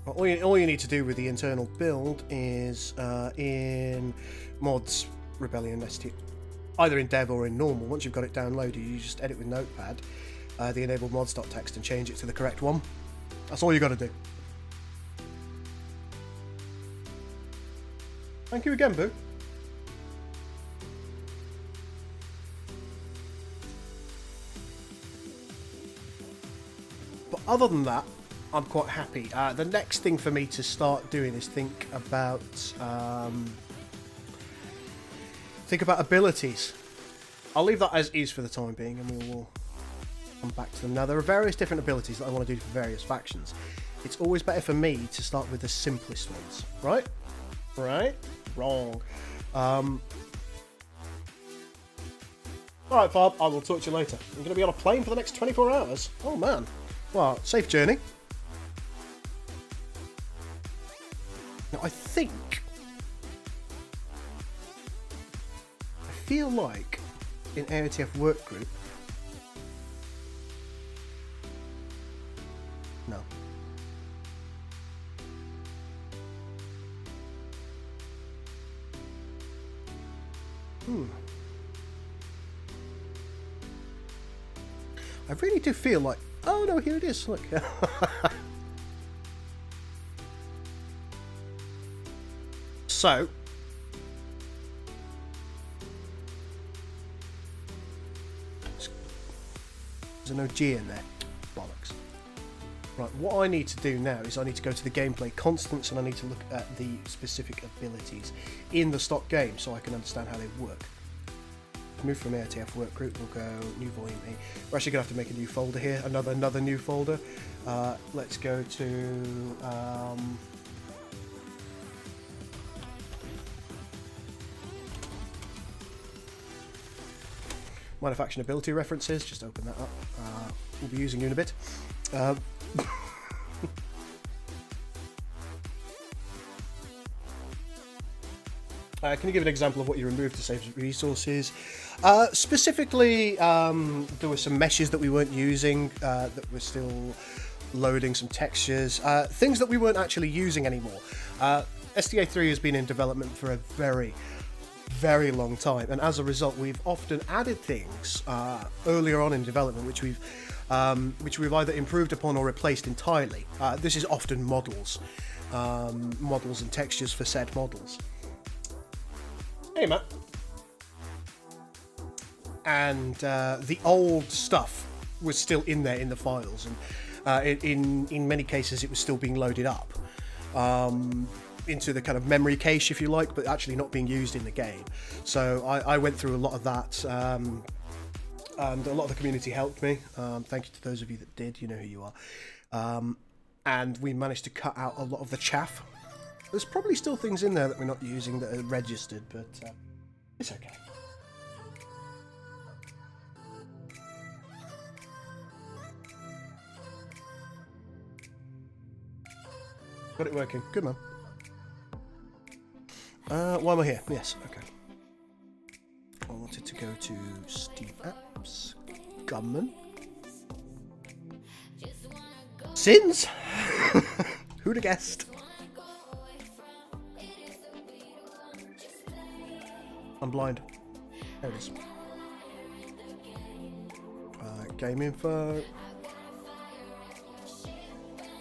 All you need to do with the internal build is in mods, Rebellion, either in dev or in normal. Once you've got it downloaded, you just edit with Notepad the enabled mods.txt and change it to the correct one. That's all you got to do. Thank you again, Boo. But other than that, I'm quite happy. The next thing for me to start doing is think about abilities. I'll leave that as is for the time being, and we will come back to them. Now, there are various different abilities that I want to do for various factions. It's always better for me to start with the simplest ones, right? Right? Wrong. Alright, Bob, I will talk to you later. I'm going to be on a plane for the next 24 hours. Oh, man. Well, safe journey. Now, I feel like in AOTF workgroup... No. I really do feel like... Oh, no, here it is. Look. So... There's no G in there. Bollocks. Right, what I need to do now is I need to go to the gameplay constants and I need to look at the specific abilities in the stock game so I can understand how they work. Move from AOTF workgroup, we'll go new volume A. We're actually going to have to make a new folder here, another new folder. Let's go to... minor faction ability references, just open that up. We'll be using you in a bit. Can you give an example of what you removed to save resources? Specifically, there were some meshes that we weren't using that were still loading, some textures, things that we weren't actually using anymore. SDA3 has been in development for a very, very long time, and as a result, we've often added things earlier on in development which we've either improved upon or replaced entirely. This is often models and textures for said models. Hey, Matt. And the old stuff was still in there in the files, and in many cases it was still being loaded up into the kind of memory cache, if you like, but actually not being used in the game. So I went through a lot of that, and a lot of the community helped me. Thank you to those of you that did, you know who you are. And we managed to cut out a lot of the chaff. There's probably still things in there that we're not using that are registered, but it's okay. Got it working. Good, man. Why am I here? Yes, okay. I wanted to go to Steam Apps, Government. Sins? Who'd have guessed? I'm blind. There it is. Game info.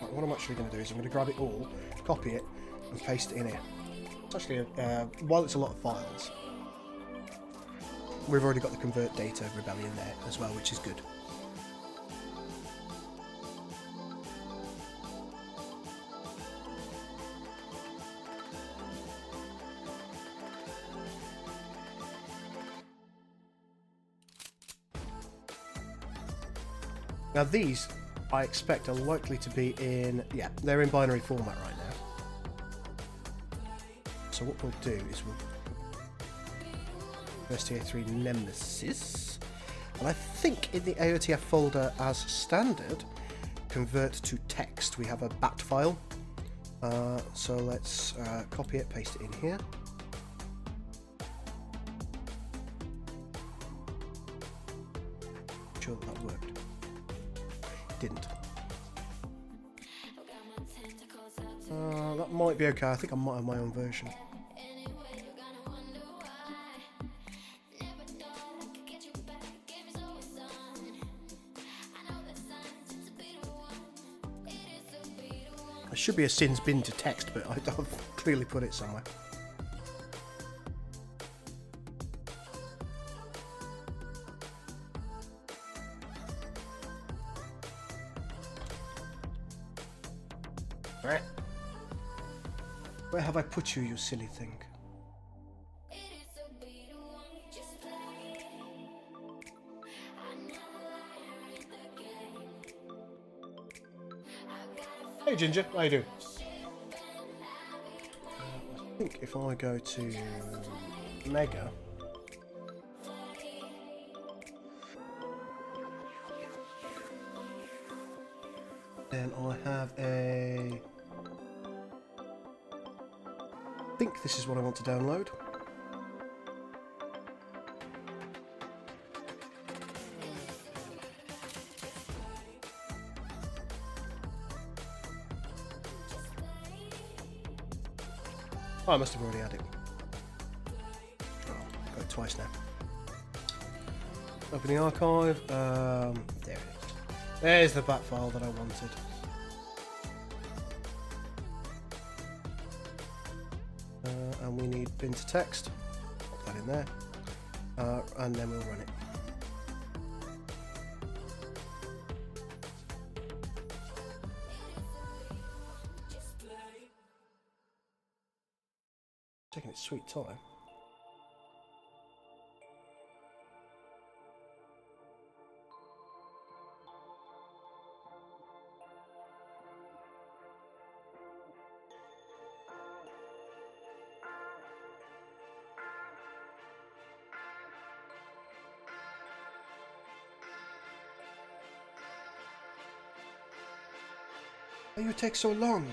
Right, what I'm actually going to do is I'm going to grab it all, copy it, and paste it in here. It's actually, while it's a lot of files, we've already got the convert data rebellion there as well, which is good. Now these, I expect, are likely to be in... Yeah, they're in binary format right now. So what we'll do is we'll... STA3 Nemesis. And I think in the AOTF folder as standard, convert to text. We have a bat file. So let's copy it, paste it in here. Sure that worked. Didn't. That might be okay. I think I might have my own version. There should be a sins bin to text, but I've clearly put it somewhere. Where have I put you, you silly thing? Hey Ginger, how you doing? I think if I go to Mega, then I have a... I think this is what I want to download. Oh, I must have already had it. Oh, got it twice now. Open the archive. There it is. There's the bat file that I wanted. And we need bin to text. Put that in there. And then we'll run it. Taking its sweet time. Why you take so long?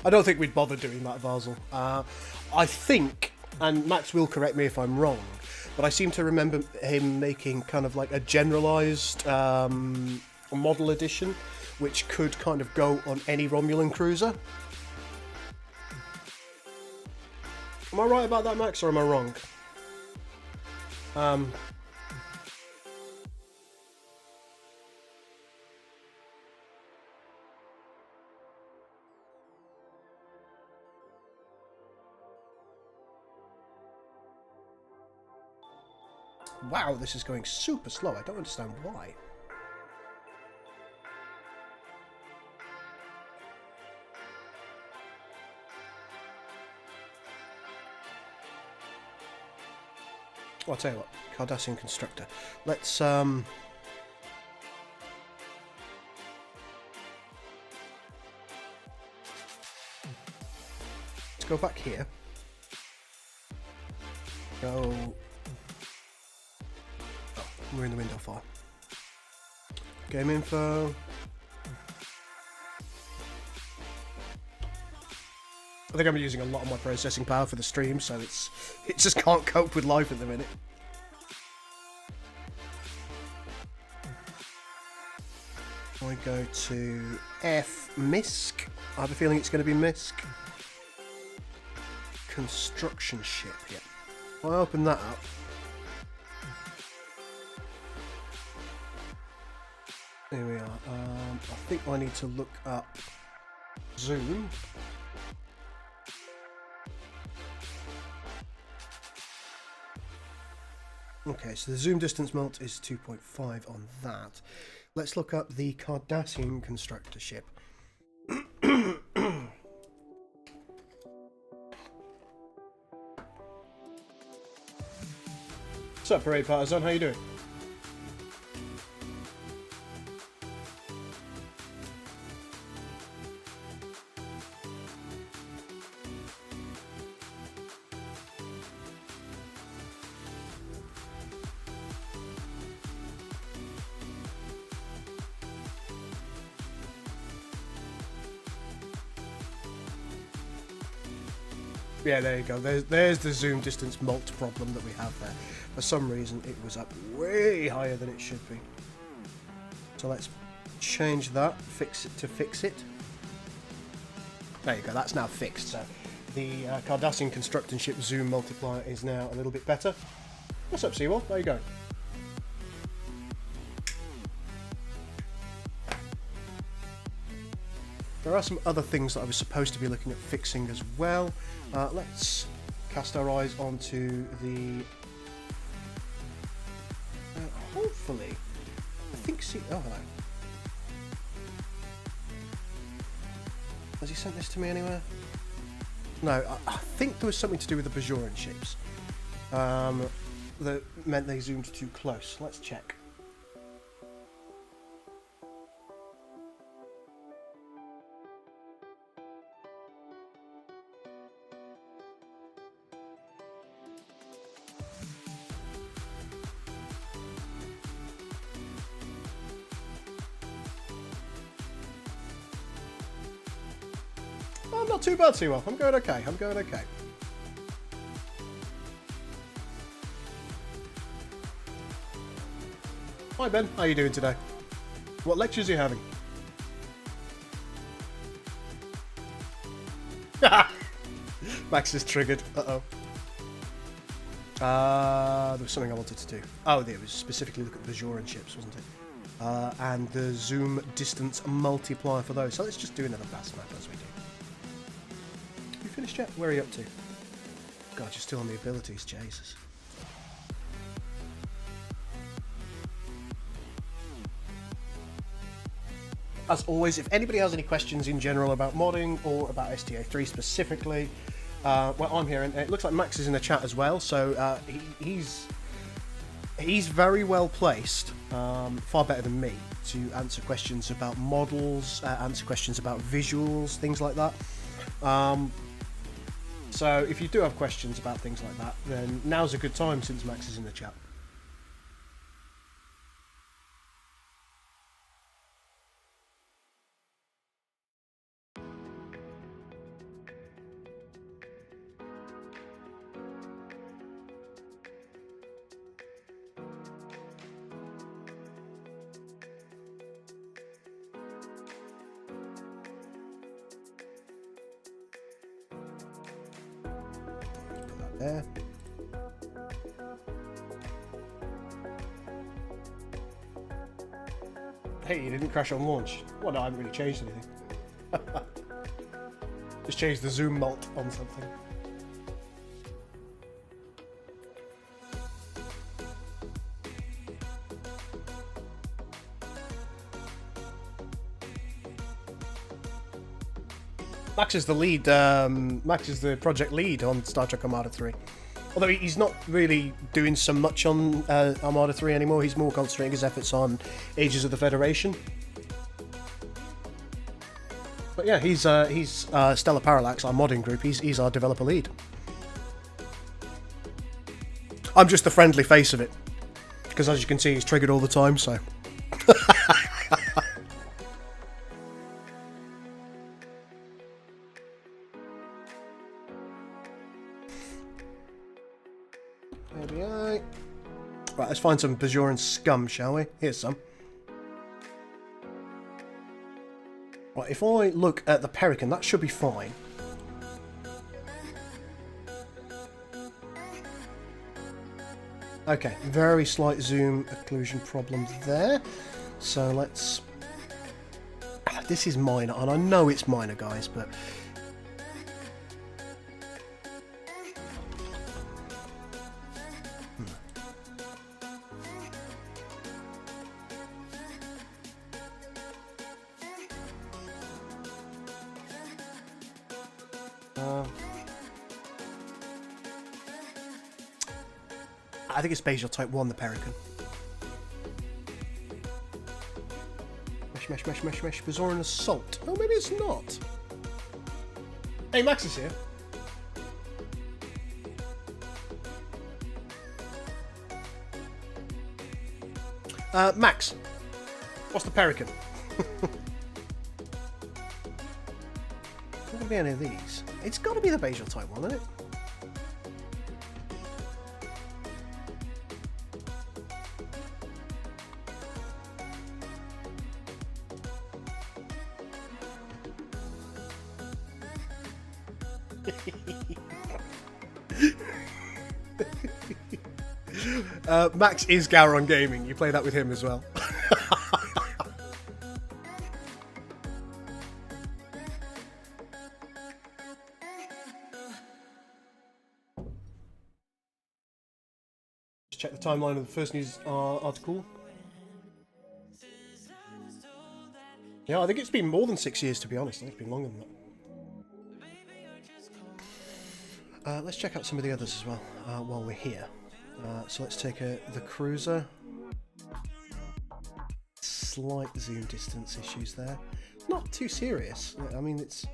I don't think we'd bother doing that, Vasil. I think, and Max will correct me if I'm wrong, but I seem to remember him making kind of like a generalised model edition, which could kind of go on any Romulan cruiser. Am I right about that, Max, or am I wrong? Wow, this is going super slow. I don't understand why. Well, I'll tell you what, Cardassian Constructor. Let's go back here. Go. Oh, we're in the window file. Game info. I think I'm using a lot of my processing power for the stream, so it just can't cope with life at the minute. I go to F MISC. I have a feeling it's going to be MISC. Construction ship, yeah. I'll open that up. Here we are. I think I need to look up zoom. Okay, so the zoom distance mult is 2.5 on that. Let's look up the Cardassian constructor ship. What's up, Parade Partisan? How you doing? Yeah, there you go. There's the zoom distance mult problem that we have there. For some reason, it was up way higher than it should be. So let's change that, fix it to fix it. There you go, that's now fixed. So the Cardassian constructing ship zoom multiplier is now a little bit better. What's up, Seawolf? How you going? There are some other things that I was supposed to be looking at fixing as well. Let's cast our eyes onto the... hopefully... I think... Oh, hello. Has he sent this to me anywhere? No, I think there was something to do with the Bajoran ships. That meant they zoomed too close. Let's check. I'm not too bad, Seawolf. I'm going okay. I'm going okay. Hi Ben, how are you doing today? What lectures are you having? Max is triggered. Uh-oh. There was something I wanted to do. Oh, it was specifically look at the Bajoran ships, wasn't it? And the zoom distance multiplier for those. So let's just do another fast map as we do. You finished yet? Where are you up to? God, you're still on the abilities, Jesus. As always, if anybody has any questions in general about modding or about STA3 specifically, well, I'm here, and it looks like Max is in the chat as well, so he's very well placed, far better than me, to answer questions about models, answer questions about visuals, things like that. So if you do have questions about things like that, then now's a good time since Max is in the chat. There. Hey, you didn't crash on launch. Well, no, I haven't really changed anything. Just changed the zoom mult on something. Max is the lead. Max is the project lead on Star Trek Armada 3. Although he's not really doing so much on Armada 3 anymore. He's more concentrating his efforts on Ages of the Federation. But yeah, he's Stellar Parallax, our modding group. He's our developer lead. I'm just the friendly face of it, because as you can see, he's triggered all the time. So. Right, let's find some Bajoran scum, shall we? Here's some. Right, if I look at the Pelican, that should be fine. Okay, very slight zoom occlusion problem there. So let's... This is minor, and I know it's minor, guys, but... I think it's Spatial Type 1, the Pelican. Mesh, mesh, mesh, mesh, mesh. Bajoran Assault. Oh, maybe it's not. Hey, Max is here. Max, what's the Pelican? It's not going to be any of these. It's got to be the Spatial Type 1, isn't it? Max is Gowron Gaming. You play that with him as well. check the timeline of the first news article. Yeah, I think it's been more than 6 years, to be honest. I think it's been longer than that. Let's check out some of the others as well while we're here. So let's take the cruiser. Slight zoom distance issues there. Not too serious. I mean, it's...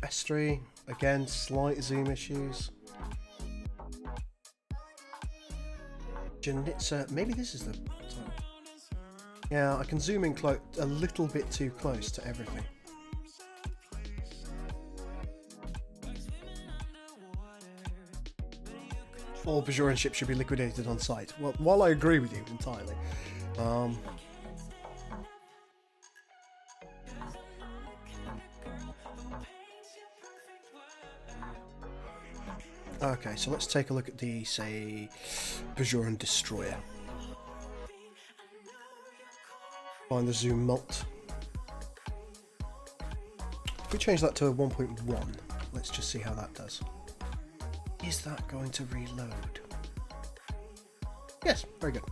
S3, again, slight zoom issues. Janitsa, maybe this is the time. Yeah, I can zoom in a little bit too close to everything. All Bajoran ships should be liquidated on site. Well, while I agree with you entirely, okay, so let's take a look at the, say, Bajoran destroyer. Find the zoom mult. If we change that to a 1.1, let's just see how that does. Is that going to reload? Yes, very good.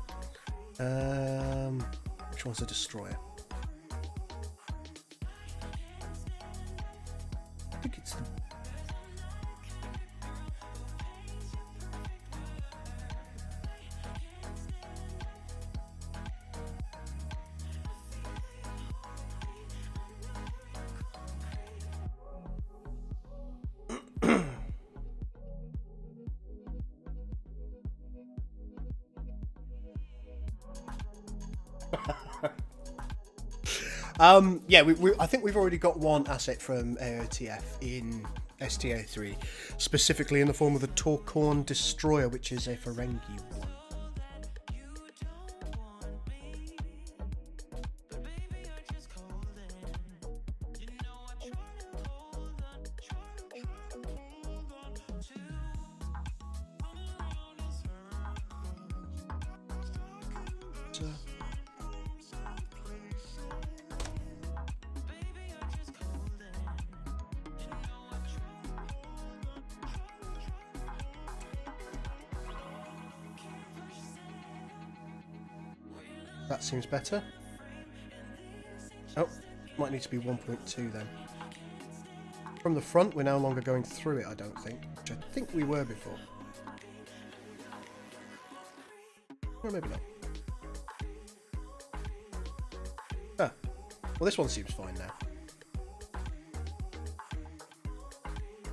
Which one's a destroyer? I think it's the... yeah, I think we've already got one asset from AOTF in STA3, specifically in the form of the Torkorn Destroyer, which is a Ferengi one. That seems better. Oh, might need to be 1.2 then. From the front, we're no longer going through it, I don't think. Which I think we were before. Or maybe not. Ah, well this one seems fine now.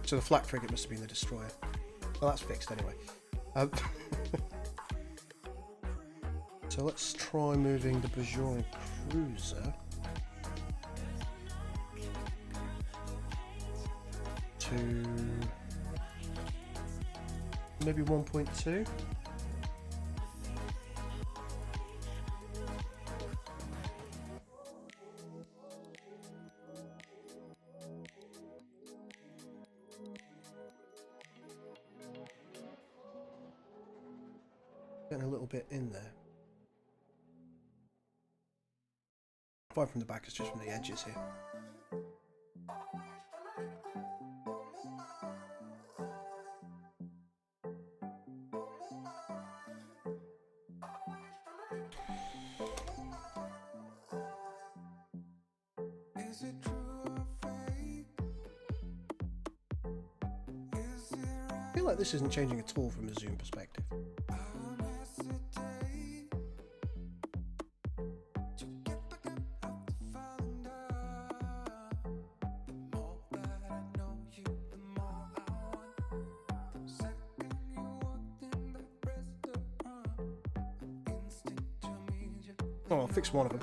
So the flak frigate must have been the destroyer. Well, that's fixed anyway. So let's try moving the Bajoran cruiser to maybe 1.2. Getting a little bit in there. Far from the back, it's just from the edges here. I feel like this isn't changing at all from a zoom perspective. Oh, I'll fix one of them.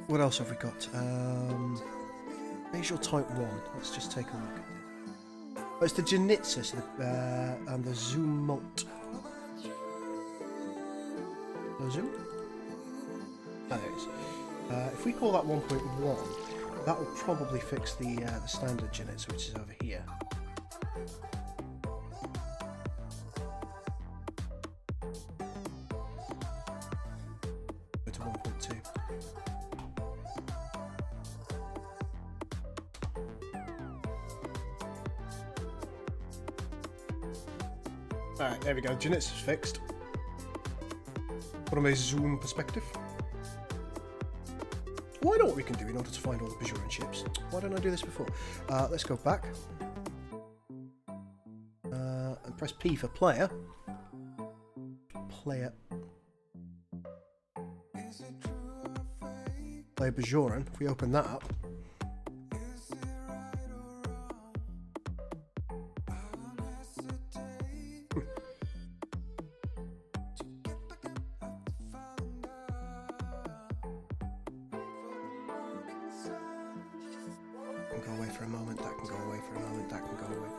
What else have we got? Visual Type 1. Let's just take a look at it. Oh, it's the Janitsis and the Zoom Mult. No zoom? Oh, there it is. If we call that 1.1, that will probably fix the standard Janitsa, which is over here. Go to 1.2. Alright, there we go. Units is fixed. From a zoom perspective. Oh, I know what we can do in order to find all the Bajoran ships. Why don't I do this before? Let's go back. And press P for player. Player. Play Bajoran. If we open that up. Go away for a moment, that can go away for a moment, that can go away.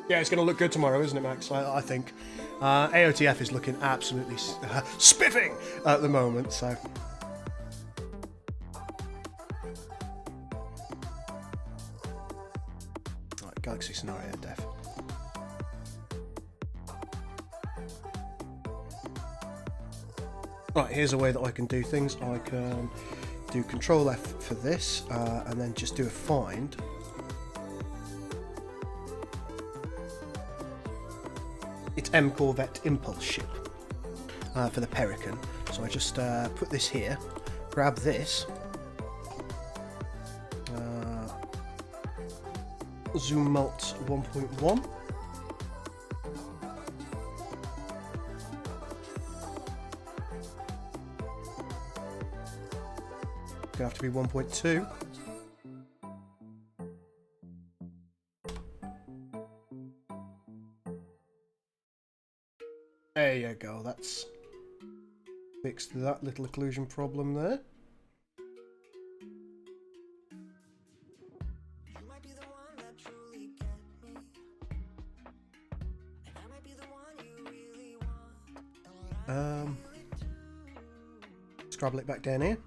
Yeah, it's going to look good tomorrow, isn't it, Max? I think. AOTF is looking absolutely spiffing at the moment, so... Right, Galaxy Scenario Def. Right, here's a way that I can do things. I can do Control F for this, and then just do a find. It's M Corvette Impulse Ship for the Pelican. So I just put this here, grab this, zoom mult 1.1. Gonna have to be 1.2. There you go, that's fixed that little occlusion problem there. Scrabble it back down here.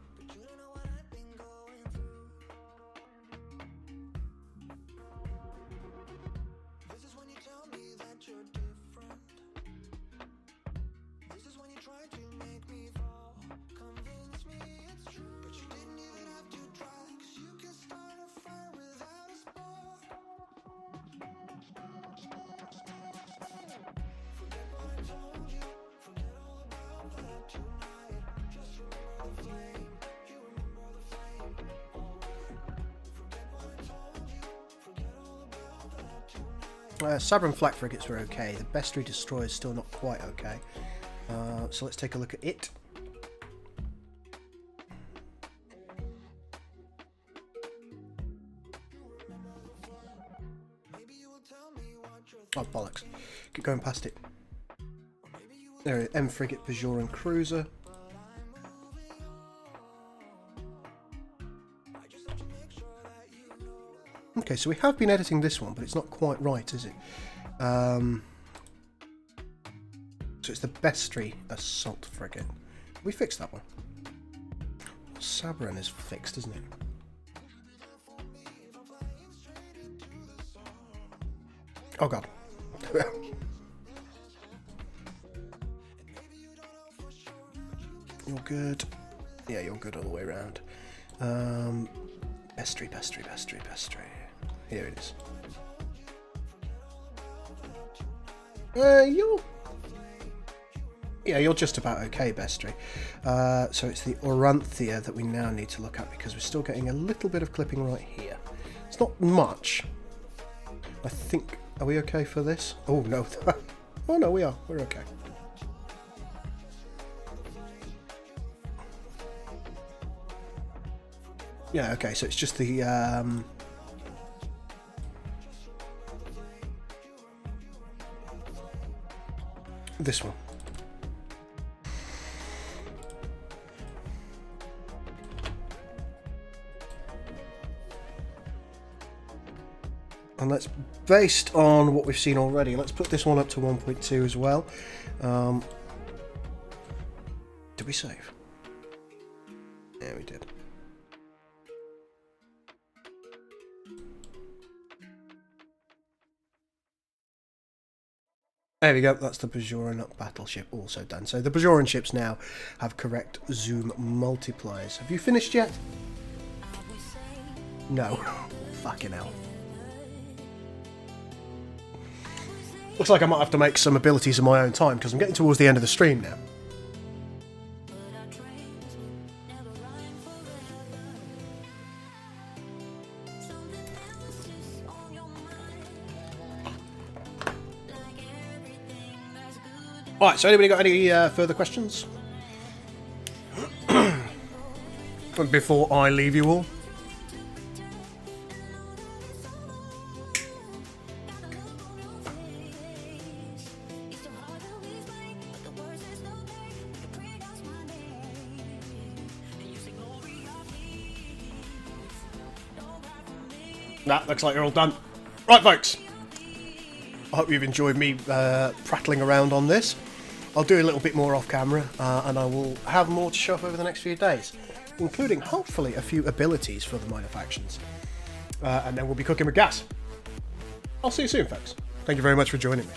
Sabran flak frigates were okay. The Bestiary destroyer is still not quite okay. So let's take a look at it. Oh bollocks! Keep going past it. There, M frigate, Bajoran cruiser. Okay, so we have been editing this one, but it's not quite right, is it? So it's the Bestiary assault frigate. We fixed that one. Sabran is fixed, isn't it? Oh god. You're good. Yeah, you're good all the way around. Bestiary. Here it is. You're just about okay, Bestiary. So it's the Oranthia that we now need to look at because we're still getting a little bit of clipping right here. It's not much. I think... Are we okay for this? Oh, no. Oh, no, we are. We're okay. Yeah, okay, so it's just the... this one. And let's, based on what we've seen already, let's put this one up to 1.2 as well. Did we save? Yeah, we did. There we go, that's the Bajoran battleship also done. So the Bajoran ships now have correct zoom multipliers. Have you finished yet? No. Fucking hell. Looks like I might have to make some abilities in my own time, because I'm getting towards the end of the stream now. Alright, so anybody got any further questions? Before I leave you all? That looks like you're all done. Right, folks. I hope you've enjoyed me prattling around on this. I'll do a little bit more off camera, and I will have more to show up over the next few days, including hopefully a few abilities for the minor factions. And then we'll be cooking with gas. I'll see you soon, folks. Thank you very much for joining me.